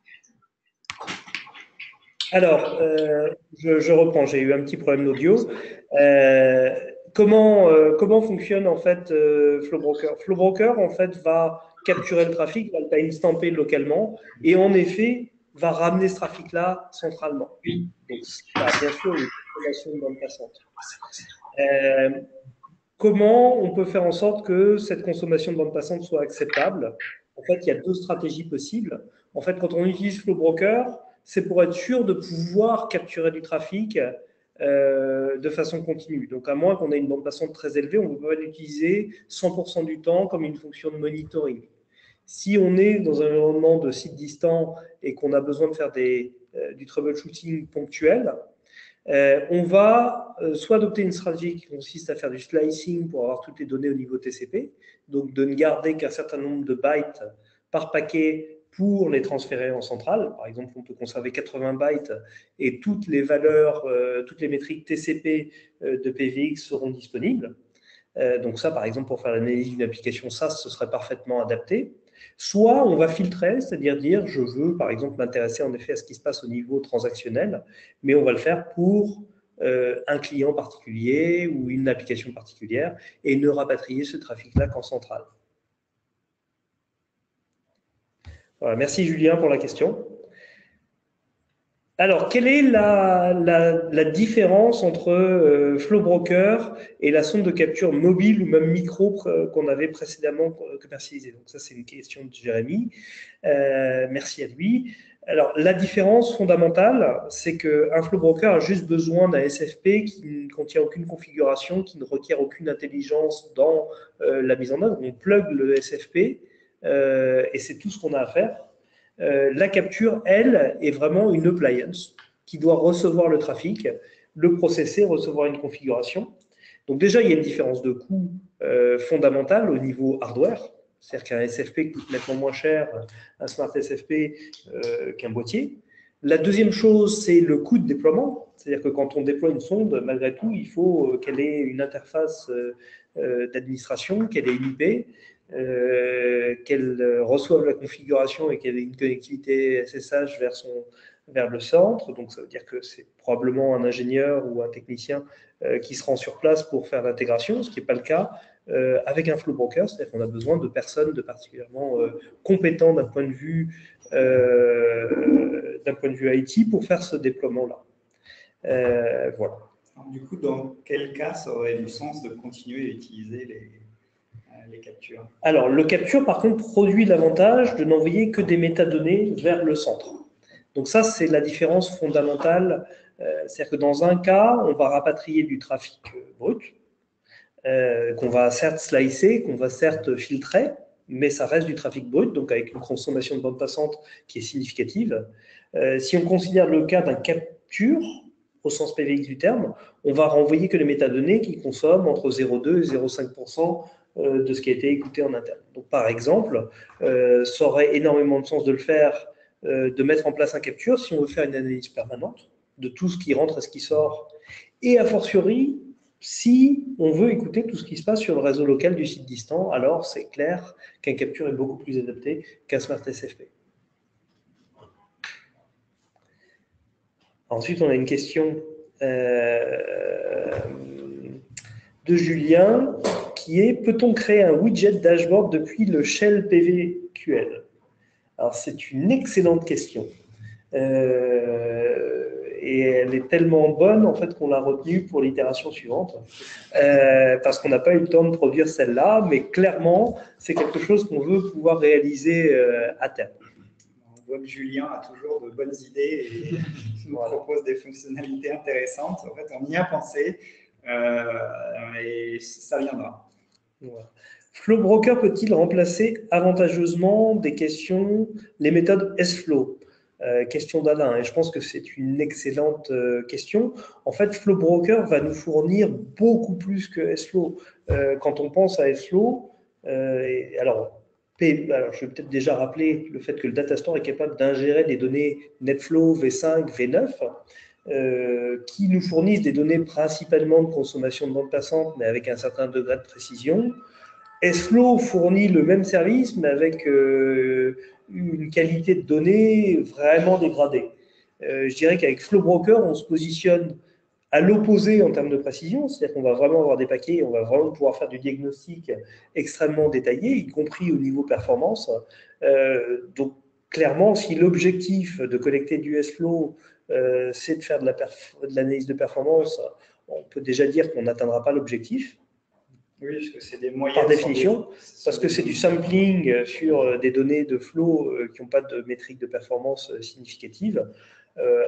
Alors, je reprends, j'ai eu un petit problème d'audio. Comment fonctionne en fait FlowBroker? FlowBroker en fait va capturer le trafic, va le timestamper localement et en effet va ramener ce trafic-là centralement. Donc, ça a bien sûr une consommation de bande passante. Comment on peut faire en sorte que cette consommation de bande passante soit acceptable? En fait, il y a deux stratégies possibles. En fait, quand on utilise FlowBroker, c'est pour être sûr de pouvoir capturer du trafic de façon continue. Donc, à moins qu'on ait une bande passante très élevée, on ne peut pas l'utiliser 100% du temps comme une fonction de monitoring. Si on est dans un environnement de site distant et qu'on a besoin de faire du troubleshooting ponctuel, on va soit adopter une stratégie qui consiste à faire du slicing pour avoir toutes les données au niveau TCP, donc de ne garder qu'un certain nombre de bytes par paquet pour les transférer en centrale. Par exemple, on peut conserver 80 bytes et toutes les valeurs, toutes les métriques TCP de PVX seront disponibles. Donc ça, par exemple, pour faire l'analyse d'une application SaaS, ce serait parfaitement adapté. Soit on va filtrer, c'est-à-dire dire je veux, par exemple, m'intéresser en effet à ce qui se passe au niveau transactionnel, mais on va le faire pour un client particulier ou une application particulière et ne rapatrier ce trafic-là qu'en centrale. Voilà, merci Julien pour la question. Alors, quelle est la différence entre FlowBroker et la sonde de capture mobile ou même micro qu'on avait précédemment commercialisée? Donc ça, c'est une question de Jérémy. Merci à lui. Alors, la différence fondamentale, c'est qu'un FlowBroker a juste besoin d'un SFP qui ne contient aucune configuration, qui ne requiert aucune intelligence dans la mise en œuvre. On plug le SFP et c'est tout ce qu'on a à faire. La capture, elle, est vraiment une appliance qui doit recevoir le trafic, le processer, recevoir une configuration. Donc déjà, il y a une différence de coût fondamentale au niveau hardware. C'est-à-dire qu'un SFP coûte nettement moins cher, un Smart SFP, qu'un boîtier. La deuxième chose, c'est le coût de déploiement. C'est-à-dire que quand on déploie une sonde, malgré tout, il faut qu'elle ait une interface d'administration, qu'elle ait une IP, qu'elle reçoive la configuration et qu'elle ait une connectivité SSH vers le centre. Donc, ça veut dire que c'est probablement un ingénieur ou un technicien qui se rend sur place pour faire l'intégration, ce qui n'est pas le cas avec un FlowBroker. C'est-à-dire qu'on a besoin de personnes de particulièrement compétents d'un point de vue IT pour faire ce déploiement-là. Voilà. Alors, du coup, dans quel cas ça aurait du sens de continuer à utiliser les captures? Alors, le capture, par contre, produit l'avantage de n'envoyer que des métadonnées vers le centre. Donc ça, c'est la différence fondamentale. C'est-à-dire que dans un cas, on va rapatrier du trafic brut, qu'on va certes slicer, qu'on va certes filtrer, mais ça reste du trafic brut, donc avec une consommation de bande passante qui est significative. Si on considère le cas d'un capture, au sens PVX du terme, on va renvoyer que les métadonnées qui consomment entre 0,2 et 0,5% de ce qui a été écouté en interne. Donc, par exemple, ça aurait énormément de sens de le faire, de mettre en place un capture si on veut faire une analyse permanente de tout ce qui rentre et ce qui sort, et a fortiori, si on veut écouter tout ce qui se passe sur le réseau local du site distant, alors c'est clair qu'un capture est beaucoup plus adapté qu'un Smart SFP. Ensuite, on a une question de Julien, qui est: peut-on créer un widget dashboard depuis le shell PVQL? Alors, c'est une excellente question. Et elle est tellement bonne en fait qu'on l'a retenue pour l'itération suivante, parce qu'on n'a pas eu le temps de produire celle-là, mais clairement, c'est quelque chose qu'on veut pouvoir réaliser à terme. On voit que Julien a toujours de bonnes idées et nous propose des fonctionnalités intéressantes. En fait, on y a pensé et ça viendra. Voilà. Flowbroker peut-il remplacer avantageusement les méthodes SFlow? Question d'Alain, et je pense que c'est une excellente question. En fait, Flowbroker va nous fournir beaucoup plus que SFlow. Quand on pense à SFlow, alors, je vais peut-être déjà rappeler le fait que le Datastore est capable d'ingérer des données NetFlow, V5, V9, qui nous fournissent des données principalement de consommation de bande passante, mais avec un certain degré de précision. SFlow fournit le même service, mais avec une qualité de données vraiment dégradée. Je dirais qu'avec Flowbroker, on se positionne à l'opposé en termes de précision, c'est-à-dire qu'on va vraiment avoir des paquets, on va vraiment pouvoir faire du diagnostic extrêmement détaillé, y compris au niveau performance. Donc, clairement, si l'objectif de collecter du SFlow, c'est de faire de l'analyse de performance, on peut déjà dire qu'on n'atteindra pas l'objectif. Oui, parce que c'est des moyennes. Par définition, parce que c'est du sampling sur des données de flow qui n'ont pas de métrique de performance significative.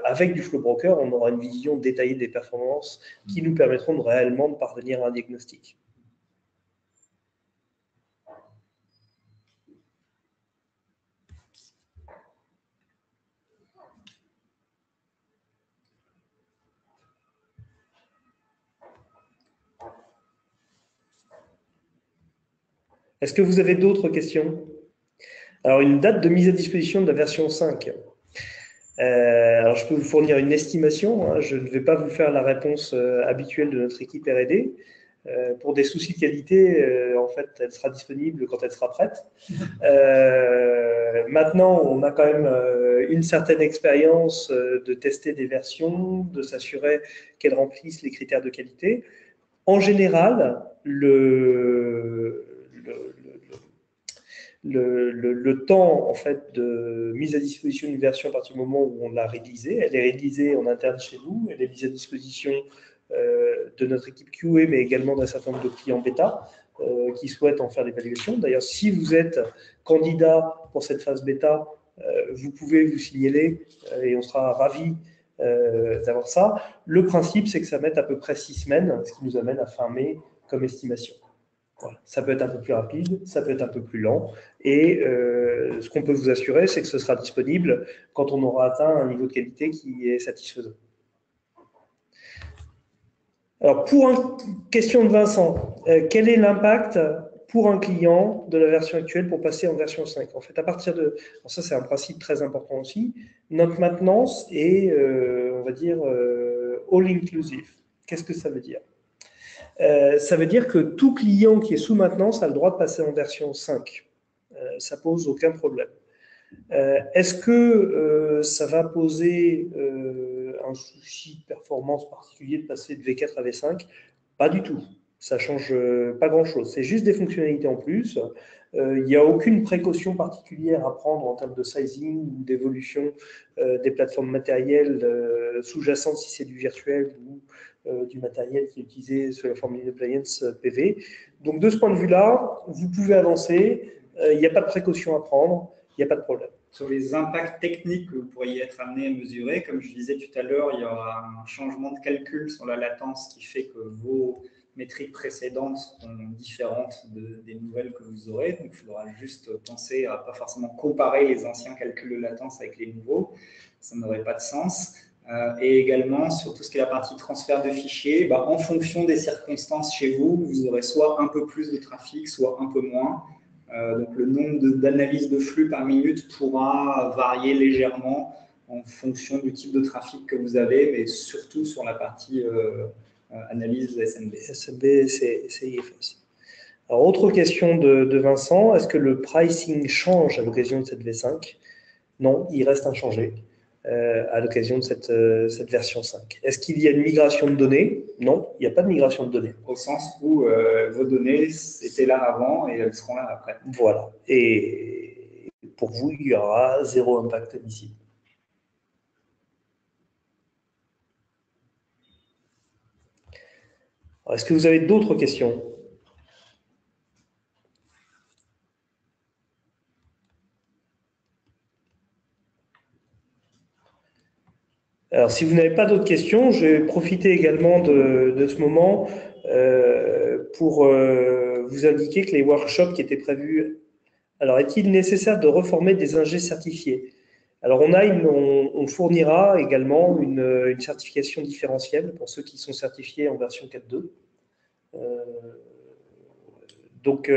Avec du Flowbroker, on aura une vision détaillée des performances qui nous permettront réellement de parvenir à un diagnostic. Est-ce que vous avez d'autres questions? Alors, une date de mise à disposition de la version 5. Alors, je peux vous fournir une estimation. Hein. Je ne vais pas vous faire la réponse habituelle de notre équipe R&D. Pour des soucis de qualité, en fait, elle sera disponible quand elle sera prête. Maintenant, on a quand même une certaine expérience de tester des versions, de s'assurer qu'elles remplissent les critères de qualité. En général, le temps en fait, de mise à disposition d'une version à partir du moment où on l'a réalisée, elle est réalisée en interne chez nous, elle est mise à disposition de notre équipe QA, mais également d'un certain nombre de clients bêta qui souhaitent en faire l'évaluation. D'ailleurs, si vous êtes candidat pour cette phase bêta, vous pouvez vous signaler et on sera ravis d'avoir ça. Le principe, c'est que ça mette à peu près 6 semaines, ce qui nous amène à fin mai comme estimation. Voilà. Ça peut être un peu plus rapide, ça peut être un peu plus lent. Et ce qu'on peut vous assurer, c'est que ce sera disponible quand on aura atteint un niveau de qualité qui est satisfaisant. Alors, question de Vincent, quel est l'impact pour un client de la version actuelle pour passer en version 5? En fait, à partir de... Alors ça, c'est un principe très important aussi. Notre maintenance est, on va dire, all-inclusive. Qu'est-ce que ça veut dire? Ça veut dire que tout client qui est sous maintenance a le droit de passer en version 5. Ça pose aucun problème. Est-ce que ça va poser un souci de performance particulier de passer de V4 à V5? Pas du tout. Ça ne change pas grand-chose. C'est juste des fonctionnalités en plus. Il n'y a aucune précaution particulière à prendre en termes de sizing ou d'évolution des plateformes matérielles sous-jacentes si c'est du virtuel ou du matériel qui est utilisé sur la formule appliance PV. Donc, de ce point de vue-là, vous pouvez avancer. Il n'y a pas de précaution à prendre. Il n'y a pas de problème. Sur les impacts techniques que vous pourriez être amené à mesurer, comme je disais tout à l'heure, il y aura un changement de calcul sur la latence qui fait que vos métriques précédentes seront différentes des nouvelles que vous aurez. Donc, il faudra juste penser à pas forcément comparer les anciens calculs de latence avec les nouveaux. Ça n'aurait pas de sens. Et également, sur tout ce qui est la partie transfert de fichiers, en fonction des circonstances chez vous, vous aurez soit un peu plus de trafic, soit un peu moins. Donc, le nombre d'analyses de flux par minute pourra varier légèrement en fonction du type de trafic que vous avez, mais surtout sur la partie analyse SMB. SMB, c'est IFS. Alors, autre question de Vincent, est-ce que le pricing change à l'occasion de cette V5? Non, il reste inchangé. à l'occasion de cette version 5. Est-ce qu'il y a une migration de données? Non, il n'y a pas de migration de données. Au sens où vos données étaient là avant et elles seront là après. Voilà. Et pour vous, il y aura 0 impact d'ici. Est-ce que vous avez d'autres questions? Alors, si vous n'avez pas d'autres questions, je vais profiter également de ce moment pour vous indiquer que les workshops qui étaient prévus. Alors, est-il nécessaire de reformer des ingés certifiés? Alors, on fournira également une certification différentielle pour ceux qui sont certifiés en version 4.2. Donc,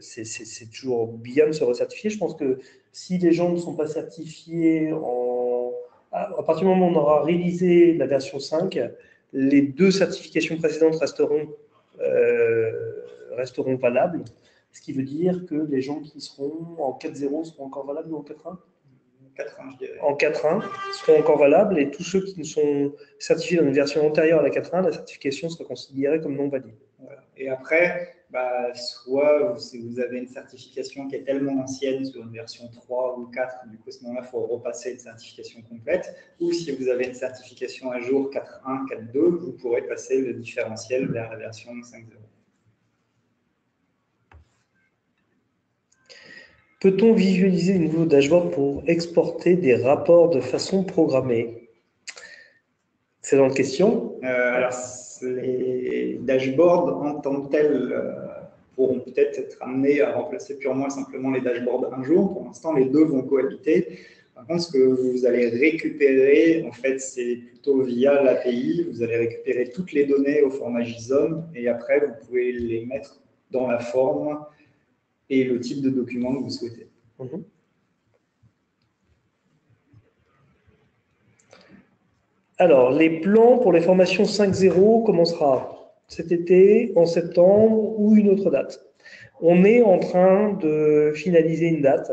c'est toujours bien de se recertifier. Je pense que si les gens ne sont pas certifiés à partir du moment où on aura réalisé la version 5, les 2 certifications précédentes resteront valables, ce qui veut dire que les gens qui seront en 4.0 seront encore valables ou en 4.1 ? 4.1, je dirais. En 4.1 seront encore valables, et tous ceux qui ne sont certifiés dans une version antérieure à la 4.1, la certification sera considérée comme non valide. Voilà. Et après, soit si vous avez une certification qui est tellement ancienne sur une version 3 ou 4, du coup, à ce moment-là, il faut repasser une certification complète. Ou si vous avez une certification à jour 4.1, 4.2, vous pourrez passer le différentiel vers la version 5.0. Peut-on visualiser de nouveaux dashboards pour exporter des rapports de façon programmée? Excellente question. Alors, les dashboards en tant que tels pourront peut-être être amenés à remplacer purement et simplement les dashboards un jour. Pour l'instant, les deux vont cohabiter. Par contre, ce que vous allez récupérer, en fait, c'est plutôt via l'API. Vous allez récupérer toutes les données au format JSON et après, vous pouvez les mettre dans la forme et le type de document que vous souhaitez. Alors, les plans pour les formations 5.0 commencera cet été, en septembre ou une autre date. On est en train de finaliser une date.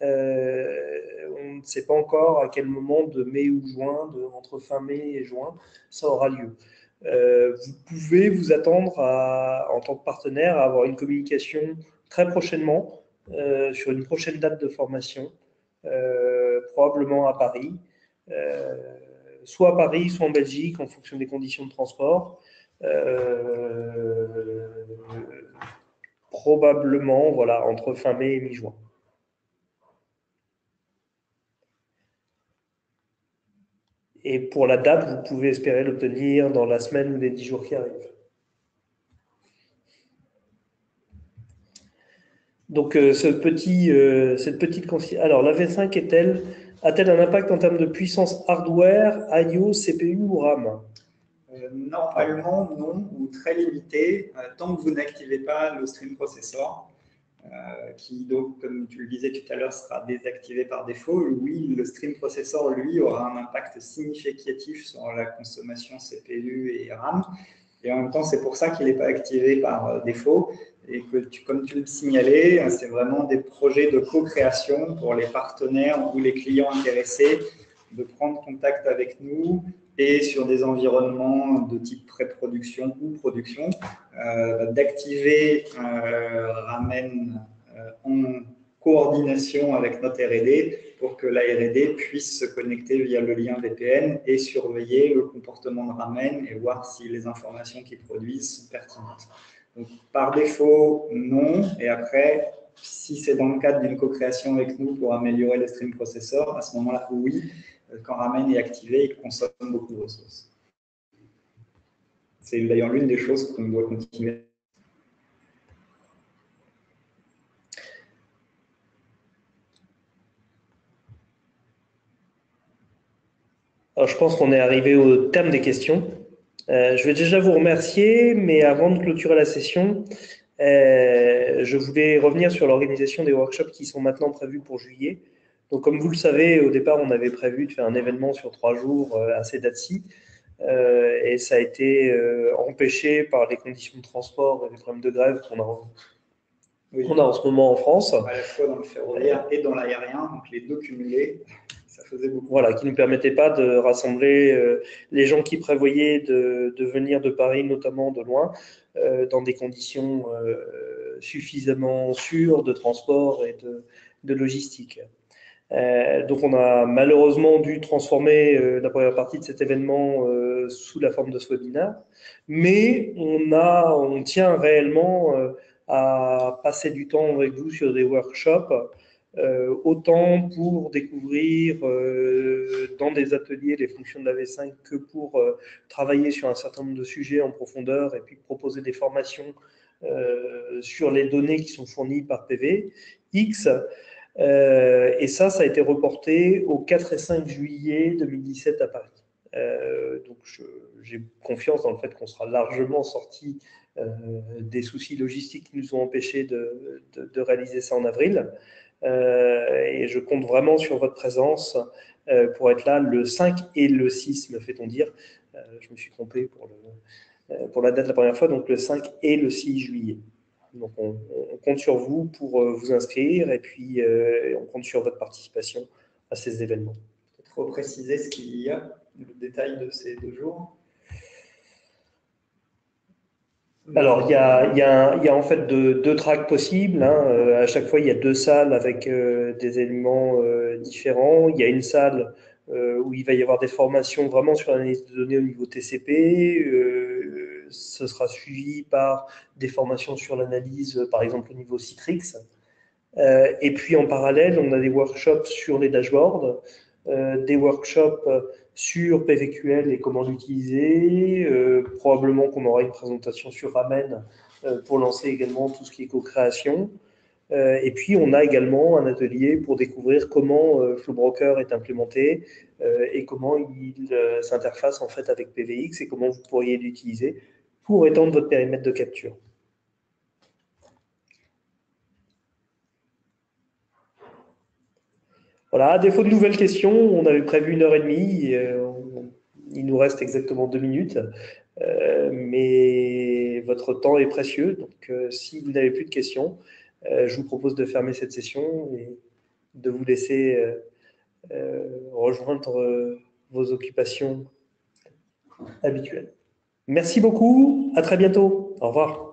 On ne sait pas encore à quel moment de mai ou juin, entre fin mai et juin, ça aura lieu. Vous pouvez vous attendre en tant que partenaire à avoir une communication très prochainement sur une prochaine date de formation, probablement à Paris, soit à Paris, soit en Belgique, en fonction des conditions de transport. Probablement, voilà, entre fin mai et mi-juin. Et pour la date, vous pouvez espérer l'obtenir dans la semaine ou les 10 jours qui arrivent. Donc, cette petite consigne. Alors, la V5 a-t-elle un impact en termes de puissance hardware, I/O, CPU ou RAM? Normalement, non, ou très limité, tant que vous n'activez pas le stream processor, qui, donc, comme tu le disais tout à l'heure, sera désactivé par défaut. Oui, le stream processor, lui, aura un impact significatif sur la consommation CPU et RAM. Et en même temps, c'est pour ça qu'il n'est pas activé par défaut. Et que, comme tu le signalais, c'est vraiment des projets de co-création pour les partenaires ou les clients intéressés de prendre contact avec nous et sur des environnements de type pré-production ou production, d'activer Ramen en coordination avec notre R&D pour que la R&D puisse se connecter via le lien VPN et surveiller le comportement de Ramen et voir si les informations qu'ils produisent sont pertinentes. Donc, par défaut, non. Et après, si c'est dans le cadre d'une co-création avec nous pour améliorer le stream processor, à ce moment-là, oui. Quand Ramen est activé, il consomme beaucoup de ressources. C'est d'ailleurs l'une des choses qu'on doit continuer. Alors, je pense qu'on est arrivé au terme des questions. Je vais déjà vous remercier, mais avant de clôturer la session, je voulais revenir sur l'organisation des workshops qui sont maintenant prévus pour juillet. Donc, comme vous le savez, au départ, on avait prévu de faire un événement sur 3 jours à ces dates-ci, et ça a été empêché par les conditions de transport et les problèmes de grève qu'on a en ce moment en France. À la fois dans le ferroviaire et dans l'aérien, donc les deux cumulés. Ça faisait beaucoup. Voilà, qui ne nous permettait pas de rassembler les gens qui prévoyaient de venir de Paris, notamment de loin, dans des conditions suffisamment sûres de transport et de logistique. Donc on a malheureusement dû transformer la première partie de cet événement sous la forme de ce webinaire, mais on tient réellement à passer du temps avec vous sur des workshops, autant pour découvrir dans des ateliers les fonctions de la V5 que pour travailler sur un certain nombre de sujets en profondeur et puis proposer des formations sur les données qui sont fournies par PVX. Et ça a été reporté au 4 et 5 juillet 2017 à Paris. Donc j'ai confiance dans le fait qu'on sera largement sorti des soucis logistiques qui nous ont empêchés de réaliser ça en avril. Et je compte vraiment sur votre présence pour être là le 5 et le 6, me fait-on dire. Je me suis trompé pour la date la première fois, donc le 5 et le 6 juillet. Donc on compte sur vous pour vous inscrire et puis on compte sur votre participation à ces événements. Il faut préciser ce qu'il y a, le détail de ces 2 jours. Alors, il y a en fait deux tracks possibles. Hein. À chaque fois, il y a 2 salles avec des éléments différents. Il y a une salle où il va y avoir des formations vraiment sur l'analyse de données au niveau TCP. Ce sera suivi par des formations sur l'analyse, par exemple, au niveau Citrix. Et puis, en parallèle, on a des workshops sur les dashboards, des workshops sur PVQL et comment l'utiliser. Probablement qu'on aura une présentation sur Ramen pour lancer également tout ce qui est co-création. Et puis, on a également un atelier pour découvrir comment Flowbroker est implémenté et comment il s'interface en fait avec PVX et comment vous pourriez l'utiliser pour étendre votre périmètre de capture. Voilà, à défaut de nouvelles questions, on avait prévu 1h30, il nous reste exactement 2 minutes, mais votre temps est précieux, donc si vous n'avez plus de questions, je vous propose de fermer cette session et de vous laisser rejoindre vos occupations habituelles. Merci beaucoup, à très bientôt, au revoir.